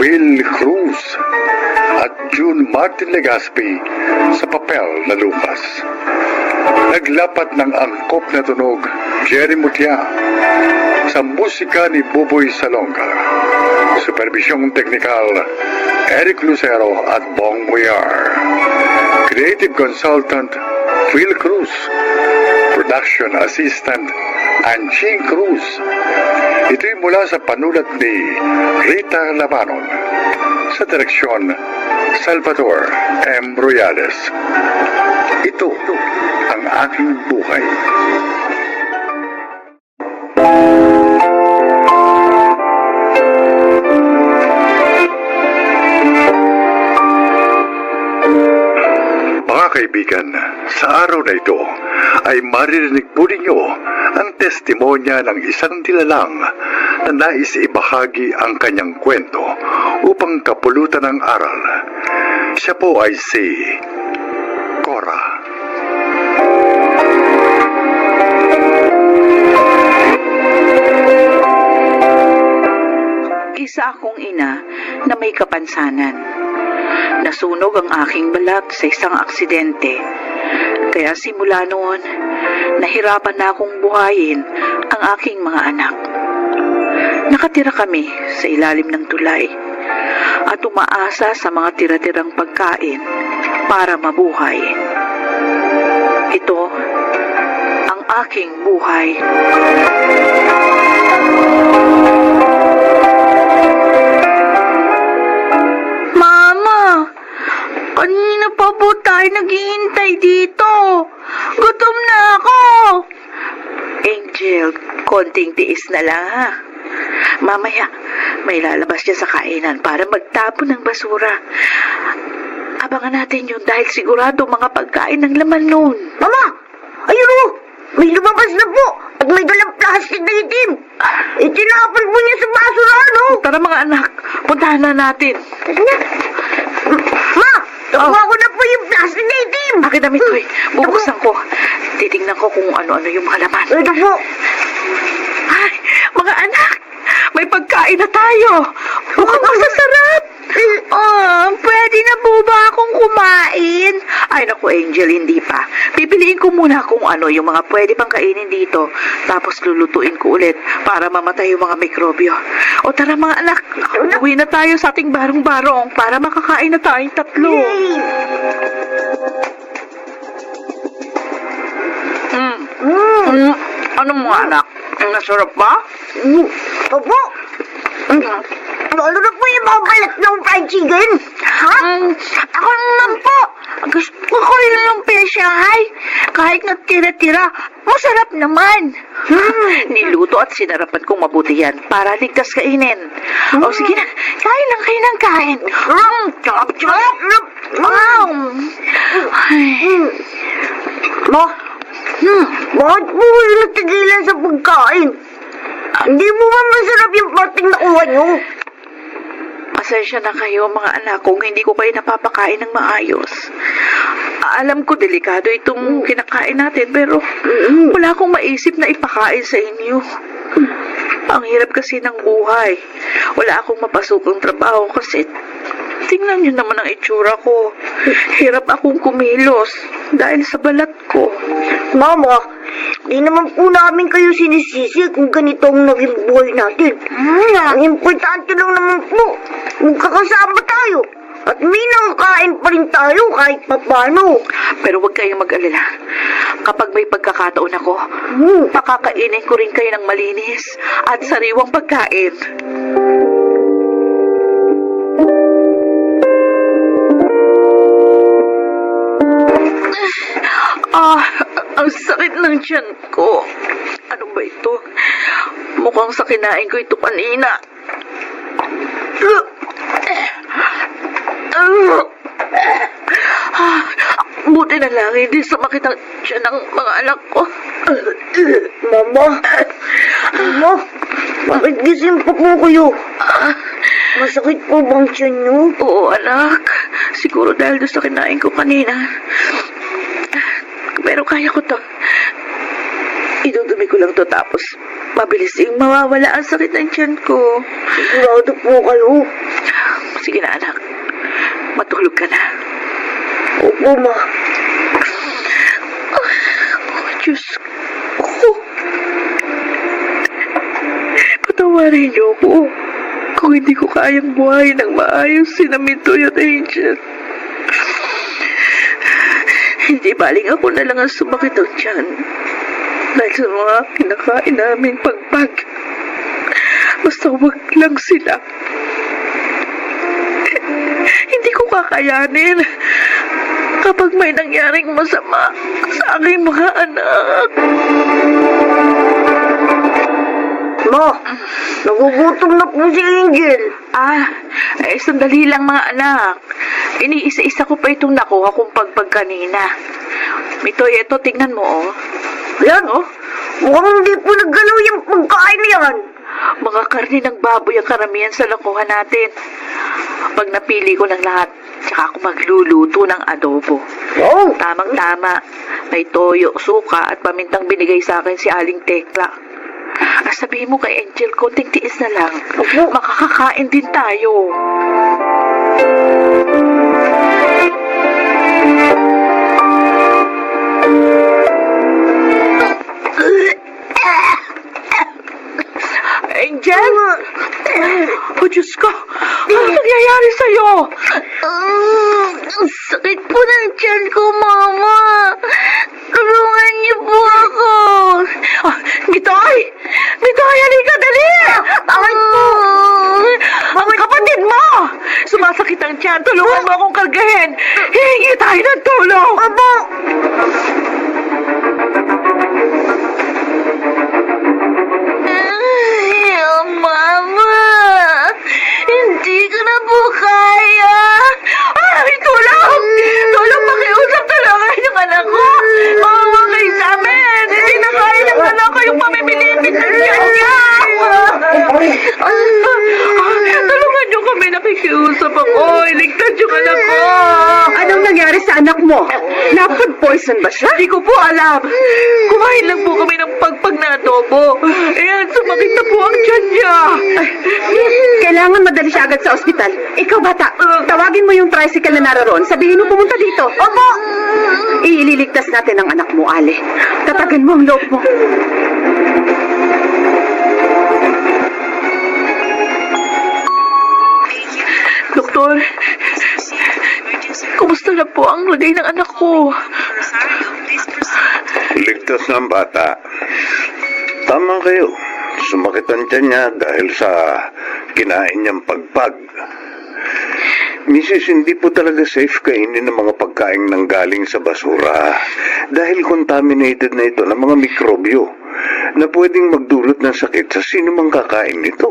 Phil Cruz, at June Martin Legaspi sa papel na Lucas. Naglapat ng angkop na tunog Jerry Mutia sa musika ni Buboy Salonga. Supervisyong teknikal Eric Lucero at Bong Boyar. Creative Consultant Phil Cruz. Production Assistant Anching Cruz. Ito'y mula sa panulat ni Rita Labanon. Sa direksyon Salvador M. Royales. Ito ang aking buhay. Mga kaibigan, sa araw na ito ay maririnig po ninyo ang testimonya ng isang nilalang na nais ibahagi ang kanyang kwento upang kapulutan ng aral. Siya po ay si Cora. Isa akong ina na may kapansanan. Nasunog ang aking balat sa isang aksidente. Kaya simula noon, nahirapan na akong buhayin ang aking mga anak. Nakatira kami sa ilalim ng tulay at umaasa sa mga tira-tirang pagkain para mabuhay. Ito ang aking buhay. Mama, kanina pa po tayo naghihintay dito. Gutom na ako. Angel, konting tiis na lang ha. Mamaya, may lalabas siya sa kainan para magtapon ng basura. Abangan natin yun dahil sigurado mga pagkain ng laman nun. Mama! Ayun o! May lumabas na po! At may dalang plastic na itim! Itinapon po niya sa basura, no? Tara mga anak, puntahan na natin. Ma! Nakuha ko na po yung plastic na itim! Akin damit ko eh. Bubuksan ko. Titingnan ko kung ano-ano yung mga laman. Ito po! Ay, mga anak! May pagkain na tayo! Mukhang masasarap! Pwede na po ba akong kumain? Ay naku, Angel, hindi pa. Pipiliin ko muna kung ano yung mga pwede pang kainin dito. Tapos lulutuin ko ulit para mamatay yung mga mikrobyo. O tara mga anak, uwi na tayo sa ating barong-barong para makakain na tayong 3. Ano mga anak? Nasarap ba? Opo! Lalo na po yung mga balat ng fried chicken! Ha? Ako naman po. Gusto ko rin ng pesyahay. Kahit na tira-tira, masarap naman. Niluto at sinarapan kong mabuti yan para ligtas kainin. O sige na, kain lang kayo ng kain. Chop, chop. Ma, bakit po kayo natigilan sa pagkain? Hindi mo ba masarap yung pating nakuha niyo? Pasensya na kayo mga anak kung hindi ko kayo napapakain ng maayos. Alam ko delikado itong kinakain natin pero wala akong maisip na ipakain sa inyo. Ang hirap kasi ng buhay. Wala akong mapasukang trabaho kasi tingnan niyo naman ang itsura ko. Hirap akong kumilos dahil sa balat ko. Mama, di naman po namin kayo sinisisi kung ganito ang naging buhay natin. Ang importante lang naman po, magkakasama tayo. At may nakakain pa rin tayo kahit papano. Pero huwag kayong mag-alala. Kapag may pagkakataon ako, pakakainin ko rin kayo ng malinis at sariwang pagkain. Ang sakit ng tiyan ko. Ano ba ito? Mukhang sa kinain ko ito kanina. Buti na lang, hindi sumakit ang tiyan ng mga anak ko. Mama, bakit gising pa po kayo? Masakit po bang tiyan niyo? Oo, anak. Siguro dahil doon sa kinain ko kanina. Pero kaya ko to. Idudumi ko lang to tapos mabilis yung mawawala ang sakit ng tiyan ko. Sigurado po kayo? Sige na, anak. Matulog ka na. Opo, ma. Diyos ko. Patawarin niyo ako kung hindi ko kayang buhay ng maayos si Namitoy at Angel. Hindi baling ako na lang ang sumakit ang tiyan dahil sa mga kinakain naming pagpag. Basta wag lang sila. Hindi ko kakayanin kapag may nangyaring masama sa aking mga anak. Ma, nagugutom na po si Angel. Sandali lang mga anak. Iniisa-isa ko pa itong nakuha kong pagpag kanina. Mitoy, ito, tingnan mo, oh. Ayan, oh. Mukhang hindi po naggalaw yung pagkain na yan. Mga karne ng baboy ang karamihan sa nakuha natin. Pag napili ko ng lahat, tsaka ako magluluto ng adobo. Oh, Tamang-tama. May toyo, suka at pamintang binigay sa akin si Aling Tekla. Sabihin mo kay Angel, konting tiis na lang. Makakakain din tayo. Angel? Oh, Diyos ko. Ano nangyayari sa'yo? ang sakit po ng tiyan ko, Mama. Tulungan niyo po ako. Mitoy! Mitoy, halika, dali! Bakit po? Ang kapatid mo! Sumasakit ang tiyan. Tulungan mo akong kargahin. Hihingi tayo ng tulong. Aba, Mama, hindi ko na po kaya. Ay, tulong! Tulong, pakiusap talaga yung anak ko. Mawawa kayo sa amin. Hindi na kaya ng anak ko yung pamimilipit ng tiyan niya. Tulungan niyo kami, nakikiusap ako. Iligtas yung anak ko. Anong nangyari sa anak mo? Na-food poison ba siya? Hindi ko po alam. Kumain lang po kami ng pagpag na adobo. Ayan, sumakit na po ang tiyan niya. Kailangan madali siya agad sa ospital. Ikaw, bata, tawagin mo yung tricycle na naroon. Sabihin mo pumunta dito. Opo! Ililigtas natin ang anak mo, Ale. Tatagan mo ang loob mo. Doktor, kumusta na po ang lagay ng anak ko? Ligtas na ang bata. Tama kayo. Sumakit ang tiyan niya dahil sa kinain niyang pagpag. Mrs., hindi po talaga safe kainin ng mga pagkain nang galing sa basura dahil contaminated na ito ng mga mikrobyo na pwedeng magdulot ng sakit sa sino mang kakain nito.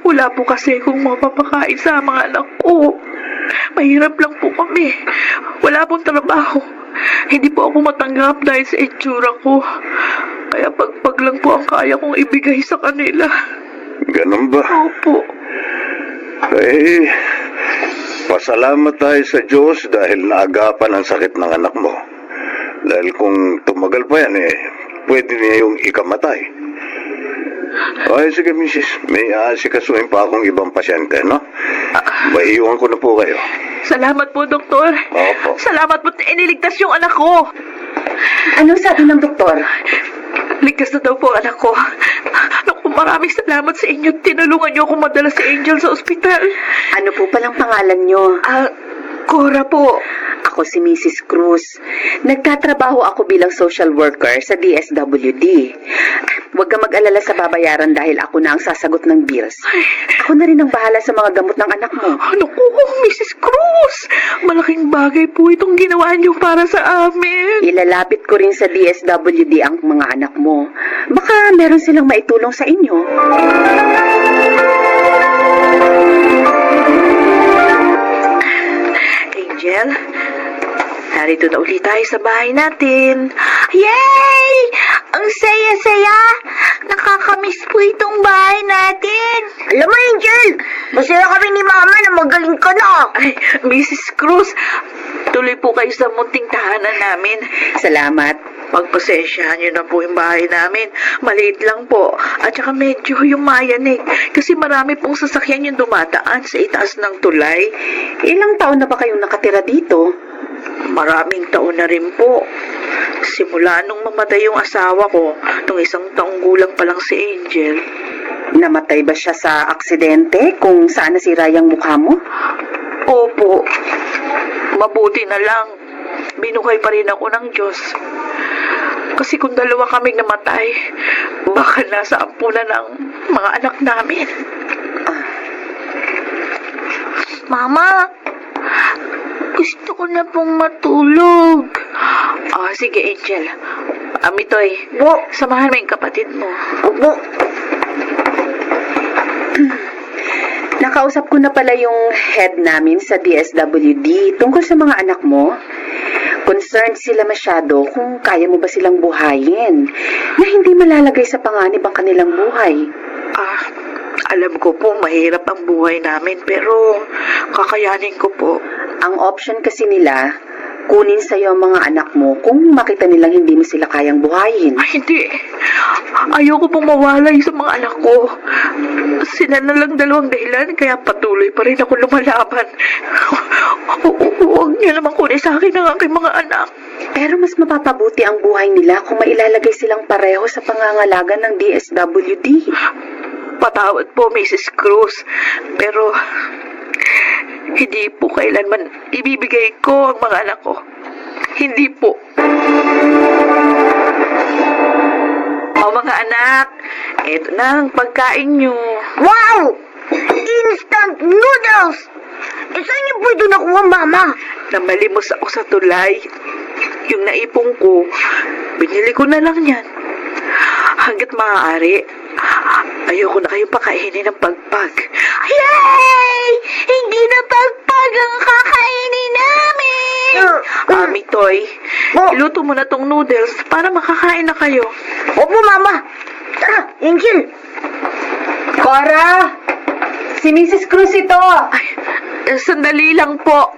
Wala po kasi kung mapapakain sa mga anak ko. Mahirap lang po kami. Wala pong trabaho. Hindi po ako matanggap dahil sa itsura ko. Kaya pagpag lang po ang kaya kong ibigay sa kanila. Ganun ba? Opo. Pasalamat tayo sa Diyos dahil naagapan ang sakit ng anak mo. Dahil kung tumagal pa yan, pwede niya yung ikamatay. Okay, sige, misis. May aasikasuhin pa akong ibang pasyente, no? Maiiwan ko na po kayo. Salamat po, Doktor. Opo. Salamat po, iniligtas yung anak ko. Anong sabi ng doktor? Ligtas na daw po ang anak ko. Naku, maraming salamat sa inyo. Tinulungan niyo ako madala si Angel sa ospital. Ano po palang pangalan nyo? Cora po. Ako si Mrs. Cruz. Nagtatrabaho ako bilang social worker sa DSWD. Huwag ka mag-alala sa babayaran dahil ako na ang sasagot ng bills. Ako na rin ang bahala sa mga gamot ng anak mo. Ano ko, Mrs. Cruz? Malaking bagay po itong ginawa niyo para sa amin. Ilalapit ko rin sa DSWD ang mga anak mo. Baka meron silang maitulong sa inyo. Angel, narito na ulit tayo sa bahay natin. Yay! Ang saya-saya! Nakakamiss po itong bahay natin. Alam mo, Angel, masaya kami ni Mama na magaling ka na. Ay, Mrs. Cruz, tuloy po kayo sa munting tahanan namin. Salamat. Pagpasensyahan niyo na po yung bahay namin. Maliit lang po. At saka medyo yung mayanig. Kasi marami pong sasakyan yung dumataan sa itaas ng tulay. Ilang taon na ba kayong nakatira dito? Maraming taon na rin po. Simula nung mamatay yung asawa ko, nung 1 taong gulang pa lang si Angel. Namatay ba siya sa aksidente kung saan nasira yung mukha mo? Opo. Mabuti na lang. Binuhay pa rin ako ng Diyos. Kasi kung dalawa kaming namatay, baka nasa ampunan ng mga anak namin. Mama, gusto ko na pong matulog. Sige, Angel. Amitoy, samahan mo yung kapatid mo. Opo. Nakausap ko na pala yung head namin sa DSWD tungkol sa mga anak mo. Concerned sila masyado kung kaya mo ba silang buhayin na hindi malalagay sa panganib ang kanilang buhay. Alam ko po, mahirap ang buhay namin, pero kakayanin ko po. Ang option kasi nila, kunin sa'yo ang mga anak mo kung makita nilang hindi mo sila kayang buhayin. Ay, hindi. Ayoko pong mawalay sa mga anak ko. Sila na lang dalawang dahilan, kaya patuloy pa rin ako lumalaban. Huwag niyo naman kunin sa akin ang aking mga anak. Pero mas mapapabuti ang buhay nila kung mailalagay silang pareho sa pangangalaga ng DSWD. Patawad po, Mrs. Cruz. Pero hindi po kailanman ibibigay ko ang mga anak ko. Hindi po. O mga anak, eto na ang pagkain nyo. Wow! Instant noodles! Saan niyo po ito nakuha, Mama? Namalimos ako sa tulay. Yung naipong ko, binili ko na lang yan. Hanggat maaari, ayoko na kayong pakainin ng pagpag. Yay! Hindi na pagpag ang kakainin namin! Mitoy, iluto mo na tong noodles para makakain na kayo. Opo, Mama. Tara, Angel. Cora! Si Mrs. Cruz ito! Sandali lang po.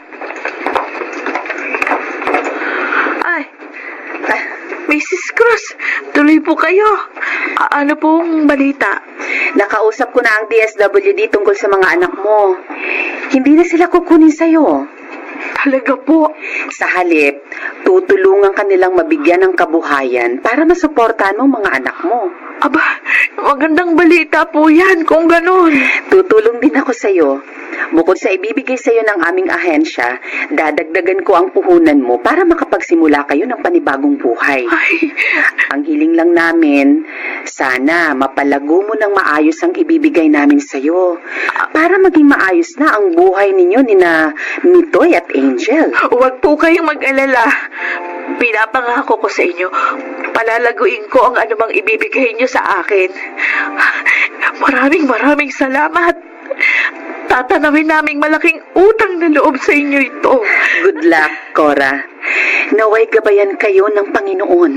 Mrs. Cruz, tuloy po kayo. Ano pong balita? Nakausap ko na ang DSWD tungkol sa mga anak mo. Hindi na sila kukunin sa'yo. Talaga po. Sa halip, tutulungan ka nilang mabigyan ng kabuhayan para masuportahan mo ang mga anak mo. Aba, magandang balita po yan kung ganun. Tutulong din ako sa'yo. Bukod sa ibibigay sa'yo ng aming ahensya, dadagdagan ko ang puhunan mo para makapagsimula kayo ng panibagong buhay. Ay, Ang hiling lang namin, sana mapalago mo ng maayos ang ibibigay namin sa'yo para maging maayos na ang buhay ninyo ni na Mitoy at Angel. huwag po kayong mag-alala. Pinapangako ko sa inyo, palalaguin ko ang anumang ibibigay niyo sa akin. Maraming salamat. Tatanawin naming malaking utang na loob sa inyo ito. Good luck, Cora. Naway gabayan kayo ng Panginoon.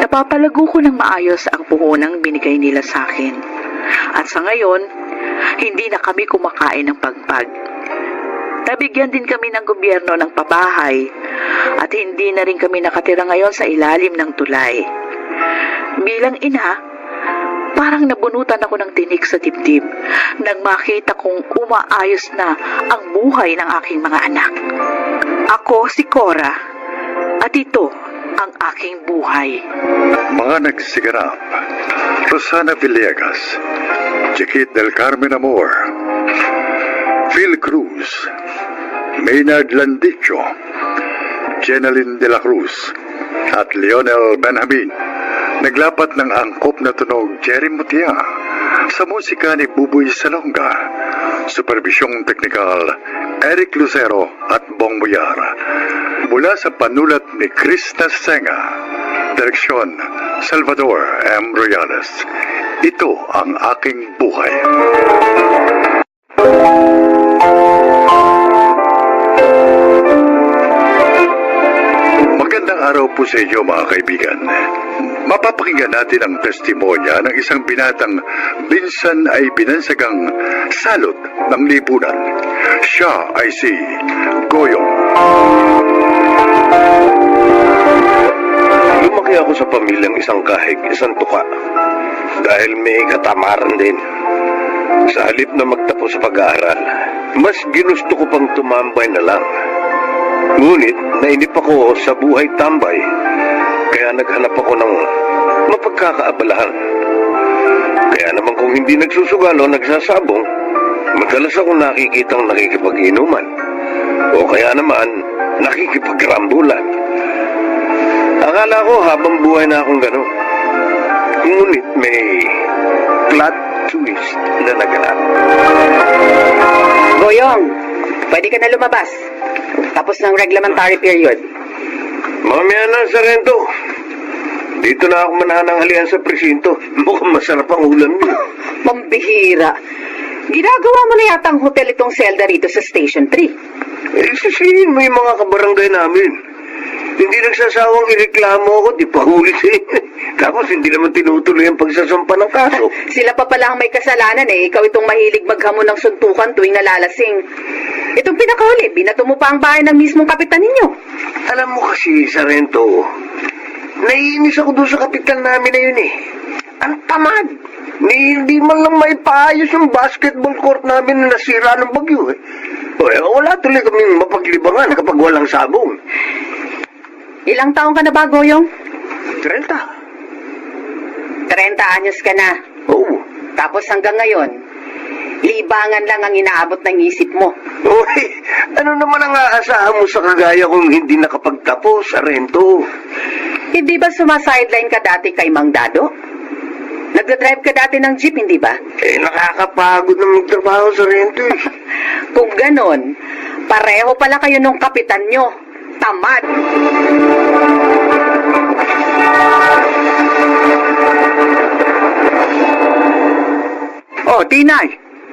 Napapalago ko ng maayos ang puhunang binigay nila sa akin. At sa ngayon, hindi na kami kumakain ng pagpag. Nabigyan din kami ng gobyerno ng pabahay at hindi na rin kami nakatira ngayon sa ilalim ng tulay. Bilang ina, parang nabunutan ako ng tinik sa dibdib nang makita kong umaayos na ang buhay ng aking mga anak. Ako si Cora at ito ang aking buhay. Mga nagsiganap, Rosana Villegas, Chiquit del Carmen Amor, Phil Cruz, Maynard Landicho, Jeneline de la Cruz, at Lionel Benjamin. Naglapat ng angkop na tunog Jerry Mutia sa musika ni Buboy Salonga. Supervisyong teknikal Eric Lucero at Bong Boyar. Mula sa panulat ni Krista Senga. Direksyon Salvador M. Royales. Ito ang aking buhay. Magandang araw po sa inyo mga kaibigan. Mapapakinggan natin ang testimonya ng isang binatang minsan ay binansagang salot ng lipunan. Siya ay si Goyong. Lumaki ako sa pamilyang isang kahig, isang tuka. Dahil may katamaran din. Sa halip na magtapos sa pag-aaral, mas ginusto ko pang tumambay na lang. Ngunit nainip ako sa buhay tambay, kaya naghanap ako ng mapagkakaabalahan. Kaya naman kung hindi nagsusugal o nagsasabong, madalas akong nakikitang nakikipag-inuman. O kaya naman, nakikipagrambulan. Akala ko habang buhay na akong gano'n. Ngunit may plot twist na naganap. Goyong, pwede ka na lumabas. Tapos ng reglementary period. Mamaya na, Sarento. Dito na ako manananghalian sa presinto. Mukhang masarap ang ulam niyo. Pambihira. Ginagawa mo na yata ang hotel itong selda rito sa Station 3. Sisihin mo yung mga kabarangay namin. Hindi nagsasawang ireklamo ako, di pa huli siya. Tapos hindi naman tinutuloy ang pagsasampa ng kaso. Sila pa pala ang may kasalanan eh. Ikaw itong mahilig maghamon ng suntukan tuwing nalalasing. Itong pinakahuli, binato mo pa ang bahay ng mismong kapitan ninyo. Alam mo kasi, Sarento, naiinis ako doon sa kapitan namin na yun eh. Ang tamad. Hindi man lang maipaayos yung basketball court namin na nasira ng bagyo eh. Wala tuloy kaming mapaglibangan kapag walang sabong. Ilang taong ka na ba, Goyong? 30. 30 anyos ka na. Oo. Tapos hanggang ngayon, libangan lang ang inaabot ng isip mo. Uy, ano naman ang aasahan mo sa kagaya kung hindi nakapagtapos, Sarento? Hindi ba sumasideline ka dati kay Mang Dado? Nagdadrive ka dati ng jeep, hindi ba? Nakakapagod na magtrabaho, Sarento eh. Kung ganon, pareho pala kayo nung kapitan nyo. Tamad. Oh, Tinay,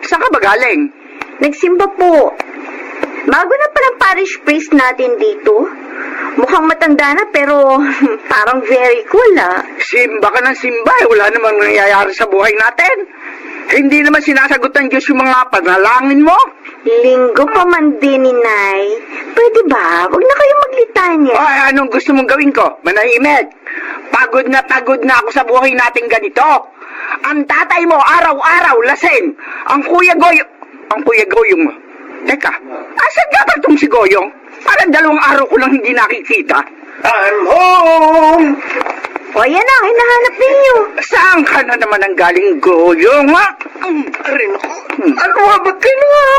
saan ka ba galing? Nagsimba po. Bago na palang parish priest natin dito. Mukhang matanda na pero parang very cool Simba ka ng simba, wala namang nangyayari sa buhay natin. Hindi naman sinasagot ng Diyos yung mga panalangin mo. Linggo pa man din ni Nay. Pwede ba? Huwag na kayo maglitanya. Ay, anong gusto mong gawin ko? Manahimik. Pagod na ako sa buhay natin ganito. Ang tatay mo araw-araw lasing. Ang Kuya Goyong mo. Teka, asan nga ba itong si Goyong? Parang 2 araw ko lang hindi nakikita. I'm home! O yan na, hinahanap ninyo. Saan ka na naman ang galing, Goyong, ha? Arin ako. Ano nga ba't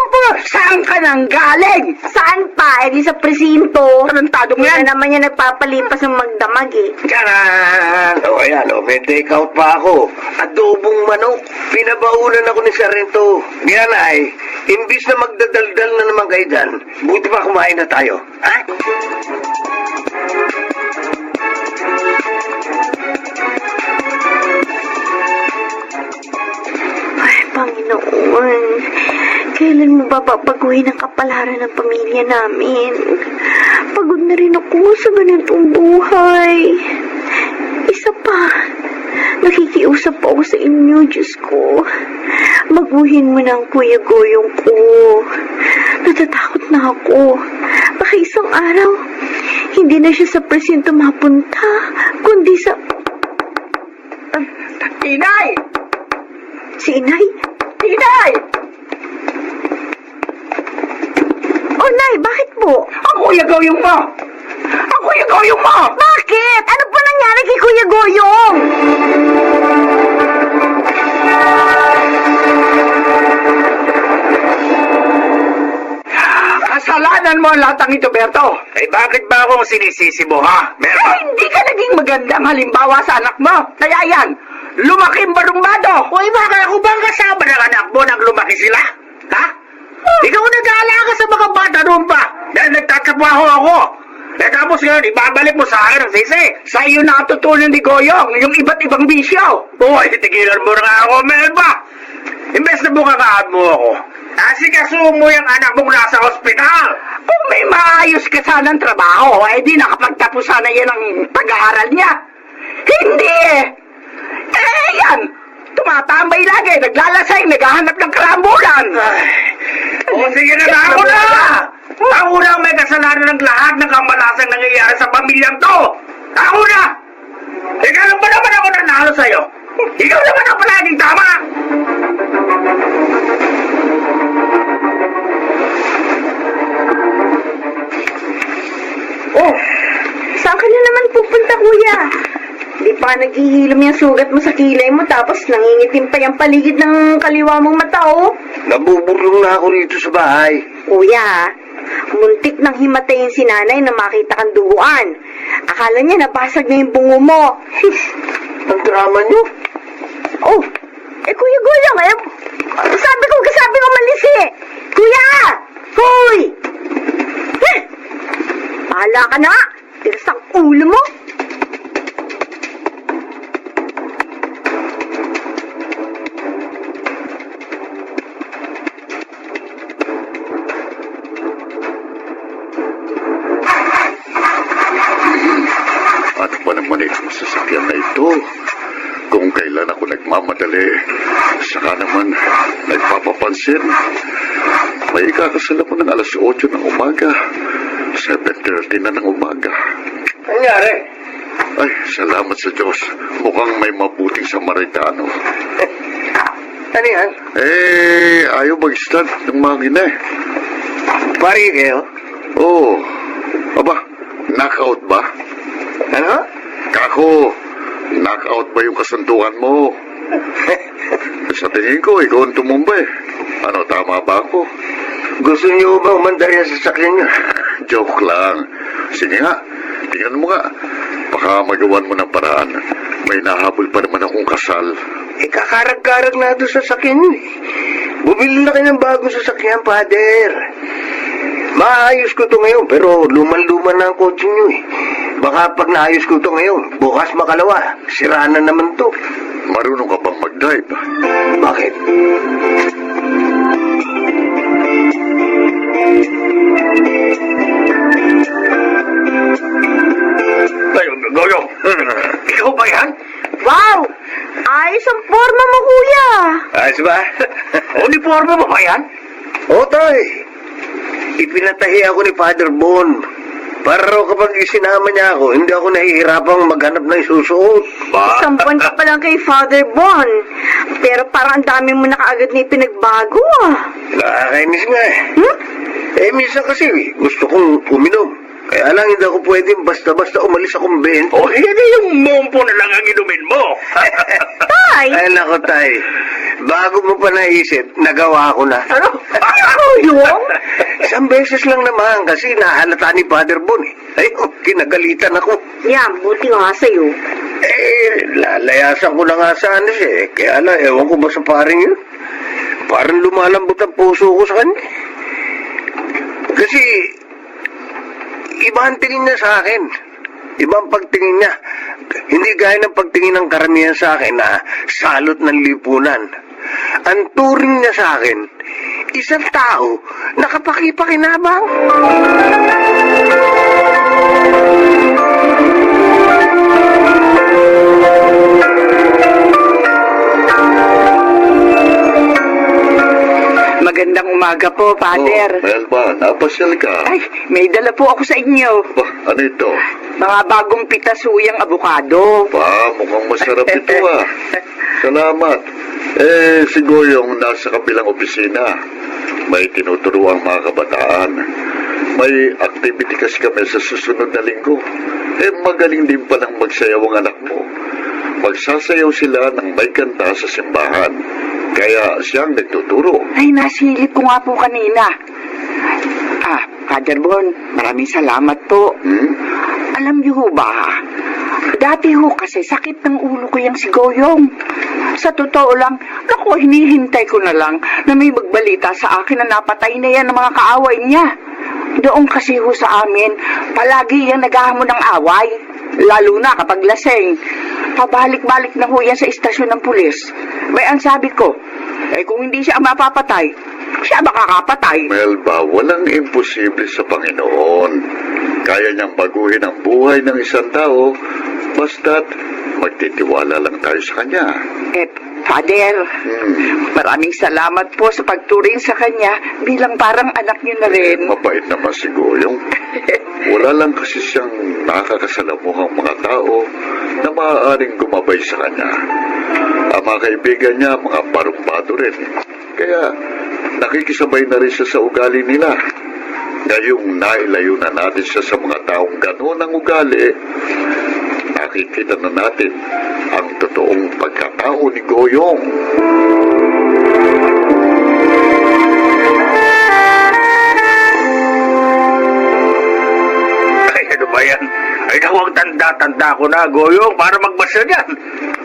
pa? Saan ka nang galing? Saan pa? Eh di sa presinto. Tarantado mo Yan yan. naman yan nagpapalipas ng magdamag eh. Karan! O ayan, may take out pa ako. Adobong manok. Pinabaunan ako ni Sarento. Yan ay, imbis na magdadaldal na naman kayo dyan, buti pa kumain na tayo. Ha? Ay, Panginoon. Kailan mo ba babaguhin ang kapalaran ng pamilya namin? Pagod na rin ako sa ganitong buhay. Isa pa, Nakikiusap po ako sa inyo, Diyos ko. Baguhin mo na ang Kuya Goyong ko. Natatakot na ako. Baka isang araw, hindi na siya sa presinto mapunta, kundi sa... Inay! Si Inay? Inay! Oh, Nay, bakit po? Ang Kuya Goyong mo! Ang Kuya Goyong mo! Bakit? Ano po nangyari kay Kuya Goyong? Kasalanan mo ang lahat ng ito, Berto. Eh, bakit ba akong sinisisi mo, ha? Hindi ka naging magandang halimbawa sa anak mo. Kaya yan, lumaking barumbado. Uy, baka ako bang kasama ng anak mo nang lumaki sila? Ha? Ikaw nag-aalaga sa mga bata roon pa. Dahil nagtatrabaho ako. Eh, tapos ngayon, ibabalik mo sa akin ang sisi. Sa iyo natutunan ni Goyong yung iba't ibang bisyo. Uy, tigilan mo na ako, Melba. Imbes na bukangaan mo ako, asikasuhin mo yung anak mong nasa ospital. Kung may maayos ka sanang trabaho, eh di nakapagtapos sana yan ang pag-aaral niya. Hindi eh. Eh yan, tumatambay lagi, naglalasing, naghahanap ng karambulan. O sige na ako na! Ako na ang may kasalanan ng lahat ng kamalasang nangyayari sa pamilyang to. Ako na! Ikaw lang ba naman ako nanalo sa'yo? Ikaw naman ang palaging tama! Oh, saan ka na naman pupunta, Kuya? Di pa naghihilom yung sugat mo sa kilay mo, tapos nangingitim pa yung paligid ng kaliwa mong mata, oh. Nabuburong na ako rito sa bahay. Kuya, muntik nang himatayin si nanay na makita kang duguan. Akala niya nabasag na yung bungo mo. Ang drama niyo. Oh, Kuya Goyong, sabi ko malis eh. Kuya! Hoy! Bahala ka na! Tiras ang ulo mo! Ano ba naman itong sasakyan na ito? Kung kailan ako nagmamadali, saka naman nagpapapansin. May ikakasal ako ng alas 8 ng umaga. 7:30 na ng umaga. Nangyari? Ay, salamat sa Diyos. Mukhang may mabuting Samaritano. Ano yan? Eh, ayaw mag-start ng makina eh. Pari kayo? Oo. Aba, knockout ba? Ano? Kako, knockout ba yung kasunduan mo? Sa tingin ko, ikaw ang tumumba eh. Ano, tama ba ako? Gusto niyo ba umandar yan sa sakyan niyo? Joke lang. Sige nga, tingnan mo nga. Baka magawan mo ng paraan. May nahabol pa naman akong kasal. Eh, kakarag-karag na doon sa sakyan niyo eh. Bumili na kayo ng bagong sasakyan, Father. Maayos ko to ngayon, pero luman-luman na ang kotse niyo eh. Baka pag naayos ko to ngayon, bukas makalawa, sira na naman to. Marunong ka bang mag-drive? Bakit? Ay, Goyong, ikaw ba yan? Wow! Ayos ang forma mo, Kuya! Ayos ba? Uniforme mo ba yan? Oo, Tay. Ipinatahi ako ni Father Bon. Para raw kapag isinama niya ako, hindi ako nahihirapang maghanap ng isusuot. Isang buwan ka pa lang kay Father Bon. Pero parang ang dami mo na kaagad na ipinagbago, ah. Nakakainis nga eh. Eh, minsan kasi gusto kong uminom. Kaya lang hindi ako pwedeng basta-basta umalis sa kumbento. O, hindi yung mompo na lang ang inumin mo. Tay! Ay, nako, Tay. Bago mo pa naisip, nagawa ko na. Ano? Goyong? Isang beses lang naman kasi nahalata ni Father Bon eh. Ay, kinagalitan ako. Yan, buti nga sa'yo. Eh, lalayasan ko na nga sana siya eh. Kaya lang, ewan ko ba sa paring yun? Parang lumalambot ang puso ko sa kanya. Kasi, iba ang tingin niya sa akin. Iba ang pagtingin niya. Hindi gaya ng pagtingin ng karamihan sa akin na salot ng lipunan. Ang turing niya sa akin, isang tao na kapaki-pakinabang. Magandang umaga po, Father. Melba, napasyal ka. Ay, may dala po ako sa inyo. Bah, ano ito? Mga bagong pitasuyang abukado. Mukhang masarap ito Salamat. Si Goyong nasa kabilang opisina. May tinuturo ang mga kabataan. May activity kasi kami sa susunod na linggo. Magaling din palang magsayaw ang anak mo. Magsasayaw sila ng may kanta sa simbahan. Kaya siyang nagtuturo. Ay, nasilip ko nga po kanina. Father Bon, maraming salamat po. Alam niyo ho ba, dati ho kasi sakit ng ulo ko yung si Goyong. Sa totoo lang, naku, hinihintay ko na lang na may magbalita sa akin na napatay na yan ng mga kaaway niya. Doon kasi ho sa amin, palagi yung naghahamon ng away. Lalo na kapag laseng. Pabalik-balik na ho yan sa istasyon ng pulis. May ang sabi ko, kung hindi siya mapapatay, siya makakapatay. Melba, walang imposible sa Panginoon. Kaya niyang baguhin ang buhay ng isang tao, basta't magtitiwala lang tayo sa Kanya. Father, maraming salamat po sa pagturing sa kanya bilang parang anak niyo na rin. Mabait naman si Goyong. Wala lang kasi siyang nakakasalamuhang mga tao na maaaring gumabay sa kanya. Ang mga kaibigan niya, mga parumbado rin. Kaya nakikisabay na rin siya sa ugali nila. Ngayong nailayo na natin siya sa mga taong gano'n ang ugali, nakikita na natin ang totoong pagkatao ni Goyong. Ay, ano ba yan? Ay, naku, ang tanda-tanda ko na, Goyong, para magbasa niyan.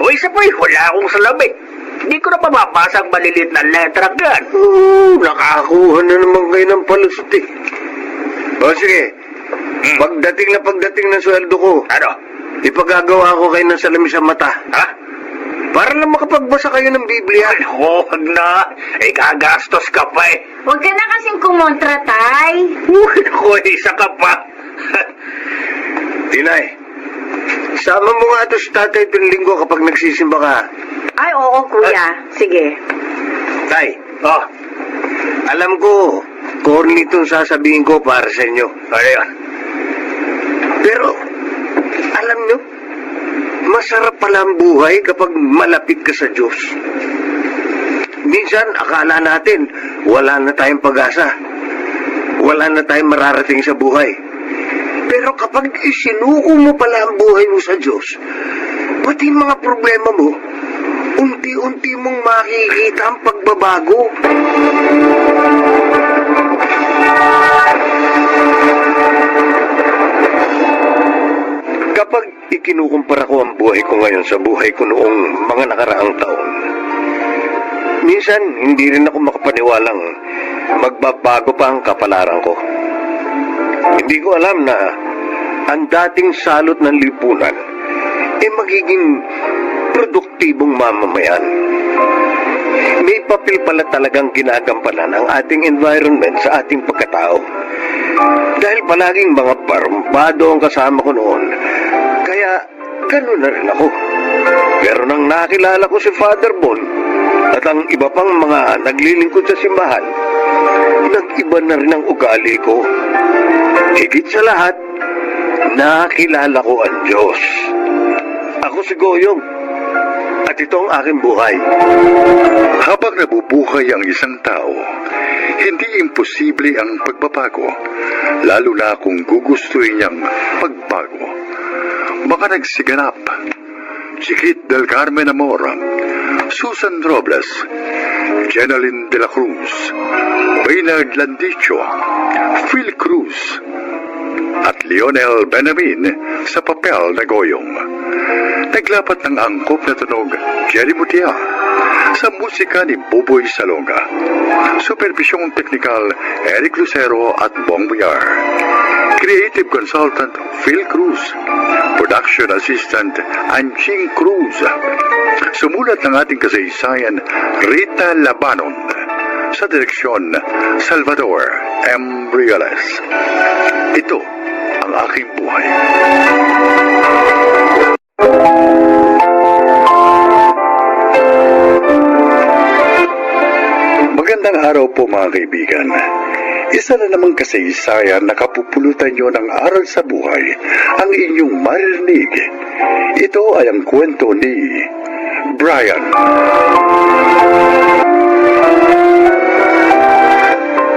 O isa pa, wala akong salamin. Hindi ko na mababasa ang maliliit na letra yan. Nakakuha na naman kayo ng palusot eh. O sige, pagdating ng sweldo ko, ano? Ipagagawa ko kayo ng salamin sa mata. Ha? Para lang makapagbasa kayo ng Biblia. Ay, huwag na. Gagastos ka pa eh. Huwag ka na kasing kumontra, Tay. Uy, naku, isa ka pa. Tinay, sama mo nga ito si tatay itong linggo kapag nagsisimba ka. Ay, oo, kuya. Sige. Tay, alam ko, corny itong sasabihin ko para sa inyo. Ano yan? Pero, alam nyo, masarap pala ang buhay kapag malapit ka sa Diyos. Minsan, akala natin, wala na tayong pag-asa. Wala na tayong mararating sa buhay. Pero kapag isinuko mo pala ang buhay mo sa Diyos, pati mga problema mo, unti-unti mong makikita ang pagbabago. Kapag ikinukumpara ko ang buhay ko ngayon sa buhay ko noong mga nakaraang taon, minsan hindi rin ako makapaniwalang magbabago pa ang kapalaran ko. Hindi ko alam na ang dating salot ng lipunan magiging produktibong mamamayan. May papel pala talagang ginagampanan ang ating environment sa ating pagkatao. Dahil palaging mga parumbado ang kasama ko noon, kaya gano'n na rin ako. Pero nang nakilala ko si Father Bon at ang iba pang mga naglilingkod sa simbahan, nag-iba na rin ang ugali ko. Higit sa lahat, nakilala ko ang Diyos. Ako si Goyong, at ito ang aking buhay. Habang nabubuhay ang isang tao, hindi imposible ang pagbabago, lalo na kung gugustuhin niyang pagbago. Baka nagsiganap, Chiquit del Carmen Amor, Susan Robles, Jeneline de la Cruz, Baynard Landicho, Phil Cruz, at Lionel Benamin sa papel na Goyong. Naglapat ng angkop na tunog Jerry Mutia sa musika ni Buboy Salonga. Supervisyong teknikal Eric Lucero at Bong Buyar. Creative Consultant Phil Cruz. Production Assistant Anching Cruz. Sumulat ng ating kasaysayan Rita Labanon. Sa direksyon Salvador M. Riales. Ito ang aking buhay. Magandang araw po mga kaibigan. Isa na namang kasaysayan na kapupulutan nyo ng aral sa buhay ang inyong maririnig. Ito ay ang kwento ni Brian.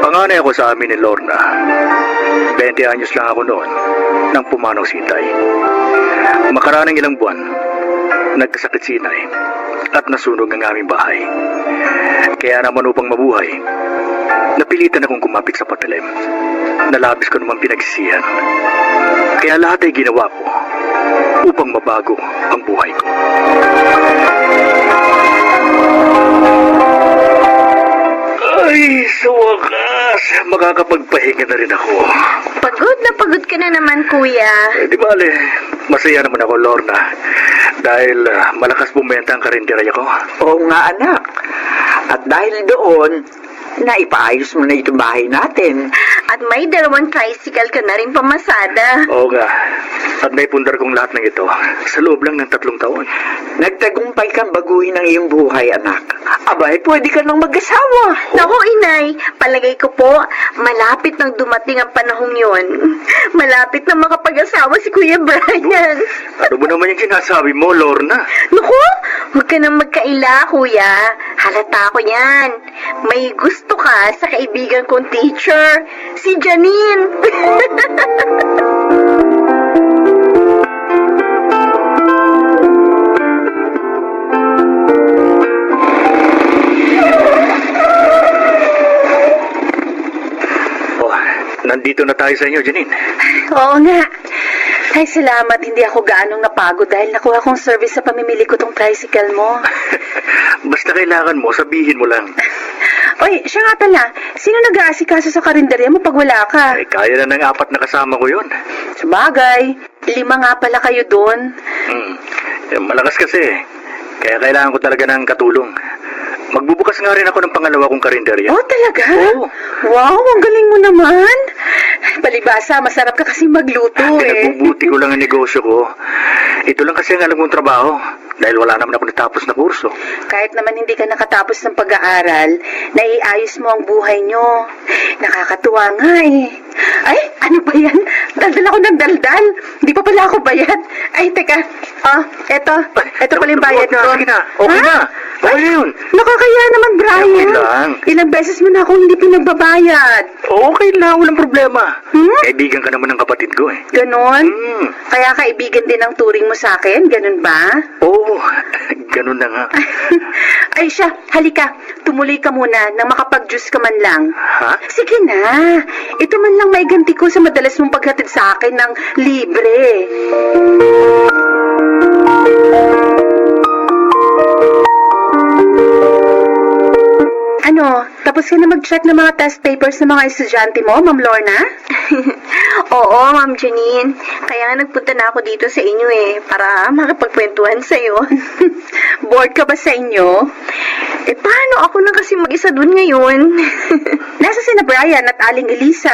Panganay ako sa amin ni Lorna. 20 anyos lang ako noon nang pumanaw si Itay. Makaraang ilang buwan, nagkasakit si Inay at nasunog ang aming bahay. Kaya naman upang mabuhay, napilitan akong kumapit sa patalim. Nalabis ko naman pinagsisihan. Kaya lahat ay ginawa ko upang mabago ang buhay ko. Ay, sa wakas, makakapagpahinga na rin ako. Pagod ka na naman, kuya. Di bale, masaya naman ako, Lorna. Dahil malakas bumenta ang karinderya ko. Oo nga, anak. At dahil doon, naipaayos mo na itong bahay natin. At may 2 tricycle ka na rin pamasada. Oo nga. At naipundar kong lahat ng ito sa loob lang ng 3 taon. Nagtagumpay kang baguhin ang iyong buhay, anak. Abay, pwede ka nang mag-asawa. Naku, inay, palagay ko po, malapit nang dumating ang panahong yon. Malapit na makapag-asawa si Kuya Brian. Ano ba naman yung sinasabi mo, Lorna? Naku, huwag ka nang magkaila, kuya. Halata ko yan. May gusto ka sa kaibigan kong teacher, si Janine. Nandito na tayo sa inyo, Janine. Oo nga. Ay, salamat. Hindi ako gaanong napagod dahil nakuha kong service sa pamimili ko tong tricycle mo. Basta kailangan mo, sabihin mo lang. Oy, siya nga pala. Sino nag-aasikaso sa karinderya mo pag wala ka? Ay, kaya na ng 4 na kasama ko yun. Sabagay. 5 nga pala kayo doon. Malakas kasi. Kaya kailangan ko talaga ng katulong. Magbubukas nga rin ako ng pangalawa kong karinderya. Oh, talaga? Oo. Wow, ang galing mo naman. Palibasa, masarap ka kasi magluto Pinagbubuti ko lang ang negosyo ko. Ito lang kasi ang alam kong trabaho. Dahil wala naman ako natapos na kurso. Kahit naman hindi ka nakatapos ng pag-aaral, naiayos mo ang buhay nyo. Nakakatuwa nga Ay, ano ba yan? Daldal ako ng daldal. Hindi pa pala ako bayad. Ay, teka. Eto pala yung bayad ko. Okay na. Okay na. Okay yun. Nakakaya naman, Brian. Okay lang. Ilang beses mo na ako hindi pinagbabayad. Okay lang, walang problema. Kaibigan ka naman ng kapatid ko Ganon? Kaya kaibigan din ang turing mo sa akin? Ganon ba? Oo, ganun na nga. Ay siya, halika. Tumuloy ka muna nang makapag-juice ka man lang. Ha? Sige na. Ito man lang may ganti ko sa madalas mong paghatid sa akin ng libre. Ano, tapos ka na mag-check ng mga test papers ng mga estudyante mo, Ma'am Lorna? Oo, Ma'am Janine. Kaya nga nagpunta na ako dito sa inyo para makapagkwentuhan sa'yo. Bored ka ba sa inyo? Paano ako lang kasi mag-isa dun ngayon? Nasa sina Brian at Aling Elisa.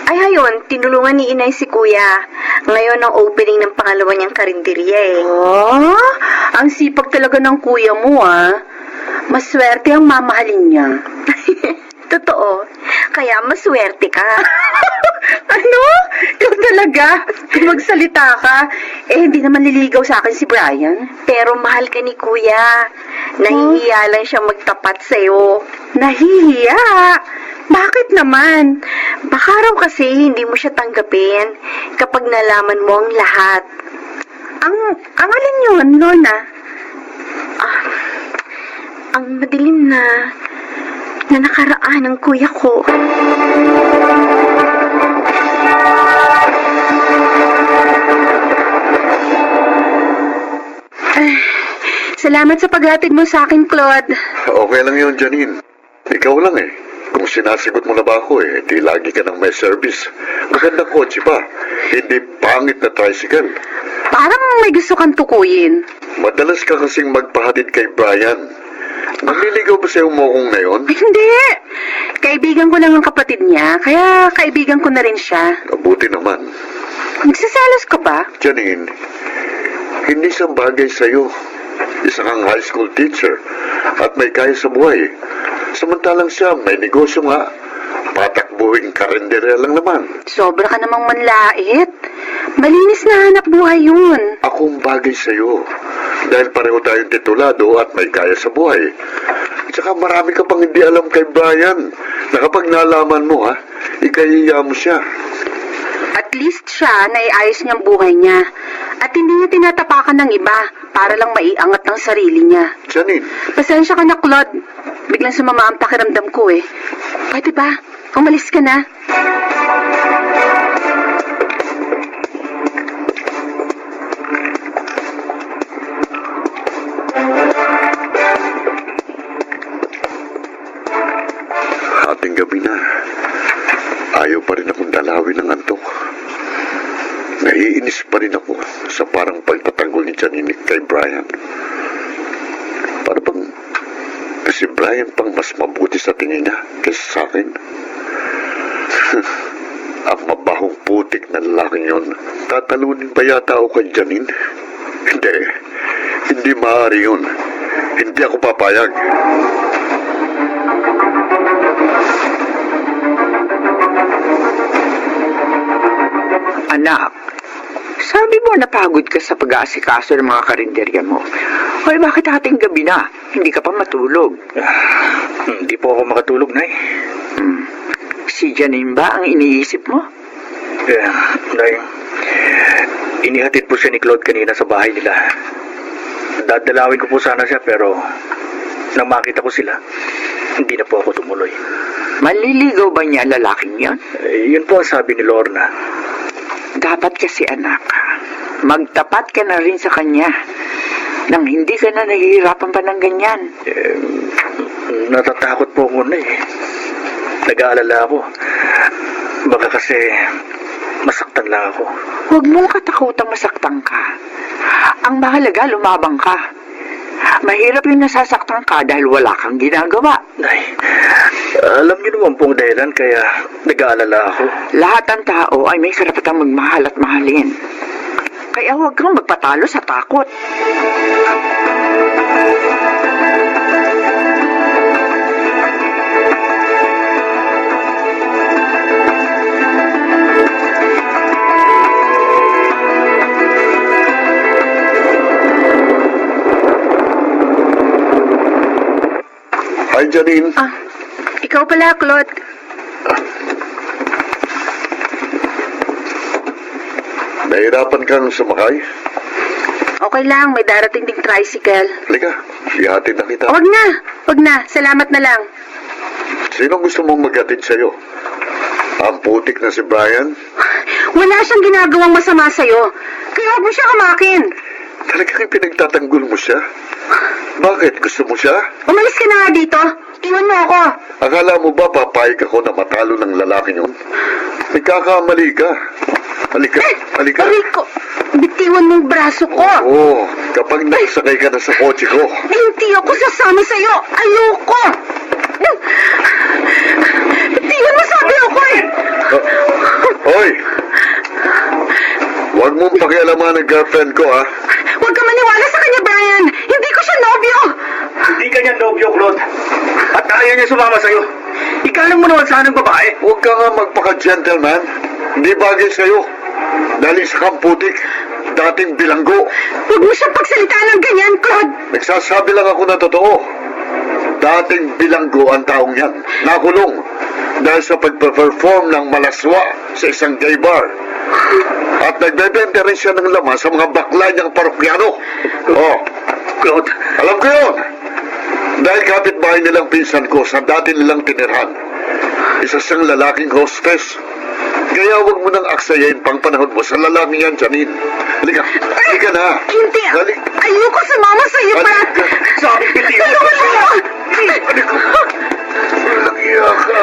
Ay, hayon, tinulungan ni Inay si Kuya. Ngayon ang opening ng pangalawa niyang karinderya Oh, ang sipag talaga ng kuya mo Maswerte ang mamahalin niya. Totoo. Kaya maswerte ka. Ano? Ikaw talaga? Kung magsalita ka, hindi naman liligaw sa akin si Brian. Pero mahal ka ni Kuya. Nahihiya lang siya magtapat sa'yo. Nahihiya? Bakit naman? Baka raw kasi hindi mo siya tanggapin kapag nalaman mo ang lahat. Ang alin yun, Lorna? Ang madilim na nakaraan ng kuya ko. Salamat sa paghatid mo sa akin, Claude. Okay lang yun, Janine. Ikaw lang Kung sinasagot mo na ba ako di lagi ka nang may service. Magandang kotse pa. Hindi pangit na tricycle. Parang may gusto kang tukuyin. Madalas ka kasing magpahatid kay Brian. Naliligaw ba sa'yo mo kung ngayon? Hindi. Kaibigan ko lang ang kapatid niya, kaya kaibigan ko na rin siya. Mabuti naman. Nagsaselos ka ba? Janine, hindi sa bagay sa'yo. Isa kang high school teacher at may kaya sa buhay. Samantalang siya, may negosyo nga. Patakbuhin karinderya lang naman. Sobra ka namang manlait. Malinis na hanap buhay yun. Akong bagay sa'yo. Dahil pareho tayong titulado at may kaya sa buhay. At saka marami ka pang hindi alam kay Brian. Na kapag nalaman mo, ikahiya mo siya. At least siya, naiayos niyang buhay niya. At hindi niya tinatapakan ng iba para lang maiangat ng sarili niya. Janine, Pasensya ka na, Claude. Biglang sumama ang pakiramdam ko eh. Pwede ba? Umalis ka na. ating gabi na. Ayaw pa rin akong dalawin ng antok. Naiinis pa rin ako sa parang pagtatanggol ni Janine kay Brian. Para bang si Brian pang mas mabuti sa tingin niya kaysa sa akin. Ang mabahong putik na lalaking yun, tatalunin ba yata ako kay Janine? Hindi maaari yun. Hindi ako papayag. Anak, sabi mo napagod ka sa pag-aasikaso ng mga karinderya mo. Hoy, bakit ating gabi na? Hindi ka pa matulog. Hindi po ako makatulog, Nay. Si Janine ba ang iniisip mo? Nay, inihatid po siya ni Claude kanina sa bahay nila. Dadalawin ko po sana siya pero nang makita ko sila, hindi na po ako tumuloy. Manliligaw ba niya ang lalaking yan? Yun po ang sabi ni Lorna. Dapat kasi anak, magtapat ka na rin sa kanya nang hindi ka na nahihirapan pa ng ganyan. Natatakot po ako na eh. Nag-aalala ako. Baka kasi masaktan lang ako. Huwag mong katakutang masaktan ka. Ang mahalaga, lumabang ka. Mahirap yung nasasaktan ka dahil wala kang ginagawa. Nay, alam niyo naman pong dahilan kaya nag-aalala ako. Lahat ng tao ay may karapatang magmahal at mahalin. Kaya huwag kang magpatalo sa takot. Hi, Janine. Ikaw pala, Claude. Nahirapan kang sumakay? Okay lang, may darating ding tricycle. Halika, ihatid na kita. Wag na. Salamat na lang. Sino gusto mong maghatid sa'yo? Ang putik na si Brian? Wala siyang ginagawang masama sa'yo. Kaya huwag mo siya kamakin. Talagang pinagtatanggol mo siya? Bakit? Gusto mo siya? Umalis ka na nga dito. Iwan mo ako. Akala mo ba papayag ako na matalo ng lalaking yun? Nagkakamali ka. Halika. Aray ko. Bitiwan mong braso ko. Oo, kapag nagsakay ka na sa kotse ko. Hindi ako sasama sa'yo. Ayoko. Bitiwan mo sabi ako eh. Hoy! Huwag mong pakialaman ang girlfriend ko, ha? Huwag ka maniwala sa kanya, Brian. Hindi ko siya nobyo. Hindi ka niya nobyo, Claude. At ayaw niya sumama sa'yo. Ikalang mo naman sana ng babae. Huwag ka nga magpaka-gentleman. Hindi bagay sa'yo. Dahil sa kamputik, dating bilanggo. Huwag mo siyang pagsalitaan ng ganyan, Claude. Nagsasabi lang ako na totoo. Dating bilanggo ang taong yan. Nakulong. Dahil sa pagpe-perform ng malaswa sa isang gay bar. At nagbebenta rin siya ng laman sa mga bakla niyang parokyano. Oh, Claude, alam ko yun. Dahil kapitbahay nilang pinsan ko sa dati nilang tinirhan. Isa siyang lalaking hostess. Kaya huwag mo nang aksayain pang panahon mo sa lalaking yan, Janine. Halika na. Hindi. Ayoko sumama sa'yo, Brad. sabi bitiwan mo siya. Walang iya ka.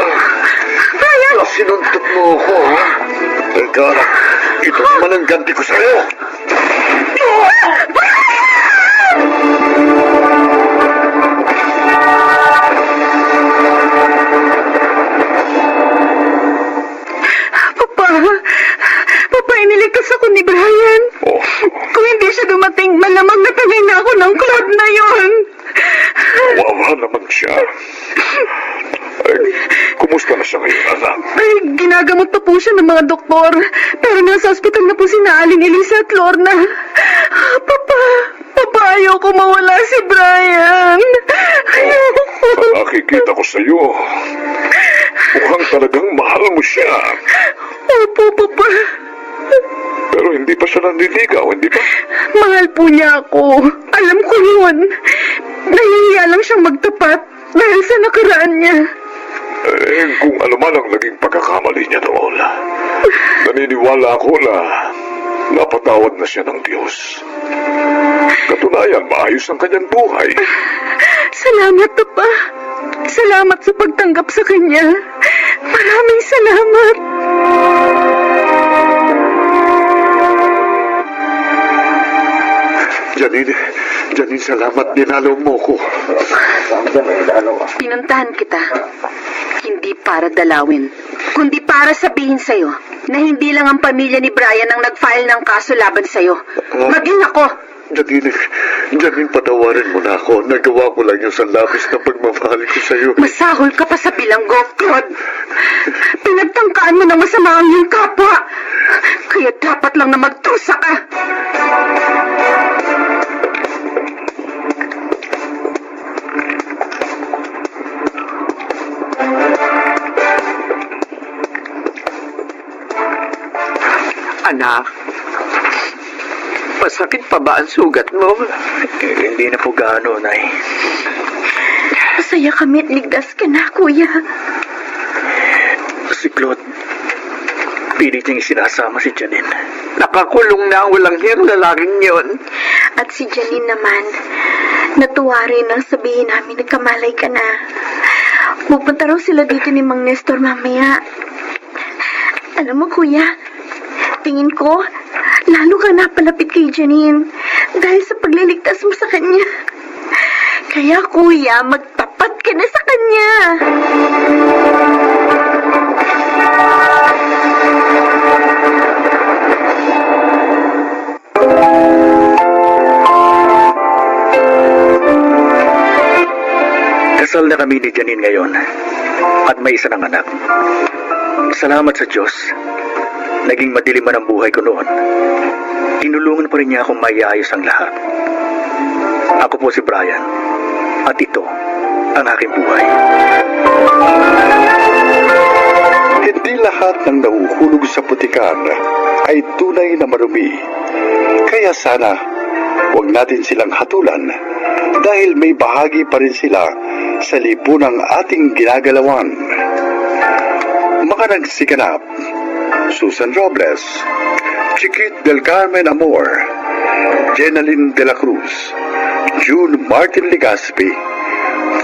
Brian! Sinuntot mo ako, ha? Teka, ito naman ang ganti ko sa'yo. Papa, iniligtas ako ni Brian. Oh, Kung hindi siya dumating, malamang natagay na ako ng Claude na yon. wawa naman siya. Ay, kumusta na siya ngayon, anak? Ay, ginagamot pa po siya ng mga doktor. Pero nasa ospital na po si Aling Elisa at Lorna. Papa, ayoko mawala si Brian. Ayoko. Nakikita ko sa'yo. Mukhang talagang mahal mo siya. Opo, Papa. Pero hindi pa siya nanliligaw, hindi ba? Mahal po niya ako. Alam ko yun. Nahihiya lang siyang magtapat dahil sa nakaraan niya. Eh, kung ano man ang naging pagkakamali niya noon, naniniwala ako na napatawad na siya ng Diyos. Katunayan, maayos ang kanyang buhay. Salamat, Papa. Salamat sa pagtanggap sa kanya. Maraming salamat. Janine, salamat. Dinalaw mo ko. Pinuntahan kita. Hindi para dalawin, kundi para sabihin sa'yo na hindi lang ang pamilya ni Brian ang nag-file ng kaso laban sa'yo. Maging ako. Janine, patawarin mo na ako. Nagawa ko lang yung sa labis na pagmamahal ko sa'yo. Masahol ka pa sa bilanggo, Claude. Pinagtangkaan mo na masama ang iyong kapwa. Kaya dapat lang na magtusa ka. Anak, masakit pa ba ang sugat mo? Hindi na po gaano, Nay. Masaya kami at ligtas ka na, Kuya. Si Claude, pilit niyang isinasama si Janine. Nakakulong na ang walang hiyang lalaking yon. At si Janine naman, natuwa rin nang sabihin namin nagkamalay ka na. Pupunta raw sila dito ni Mang Nestor mamaya. Alam mo, Kuya, tingin ko, lalo ka napalapit kay Janine dahil sa pagliligtas mo sa kanya. Kaya, Kuya, magtapat ka na sa kanya. Kasal na kami ni Janine ngayon at may isa ng anak. Salamat sa Diyos. Naging madilim man ang buhay ko noon. Tinulungan pa rin niya akong maiayos ang lahat. Ako po si Brian at ito ang aking buhay. Hindi lahat ng nahuhulog sa putikan ay tunay na marumi. Kaya sana, huwag natin silang hatulan dahil may bahagi pa rin sila sa lipunang ating ginagalawan. Mga nagsikanap, Susan Robles, Chiquit del Carmen Amor, Jenaline de la Cruz, June Martin Legaspi,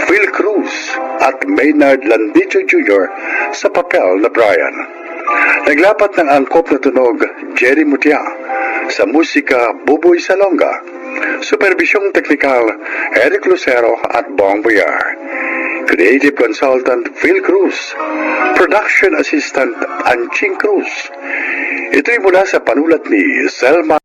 Phil Cruz at Maynard Landicho Jr. sa papel na Brian. Naglapat ng angkop na tunog Jerry Mutia, sa musika Buboy Salonga, supervisyong teknikal Eric Lucero at Bong Boyar, creative consultant Phil Cruz, production assistant Anching Cruz. Ito'y mula sa panulat ni Selma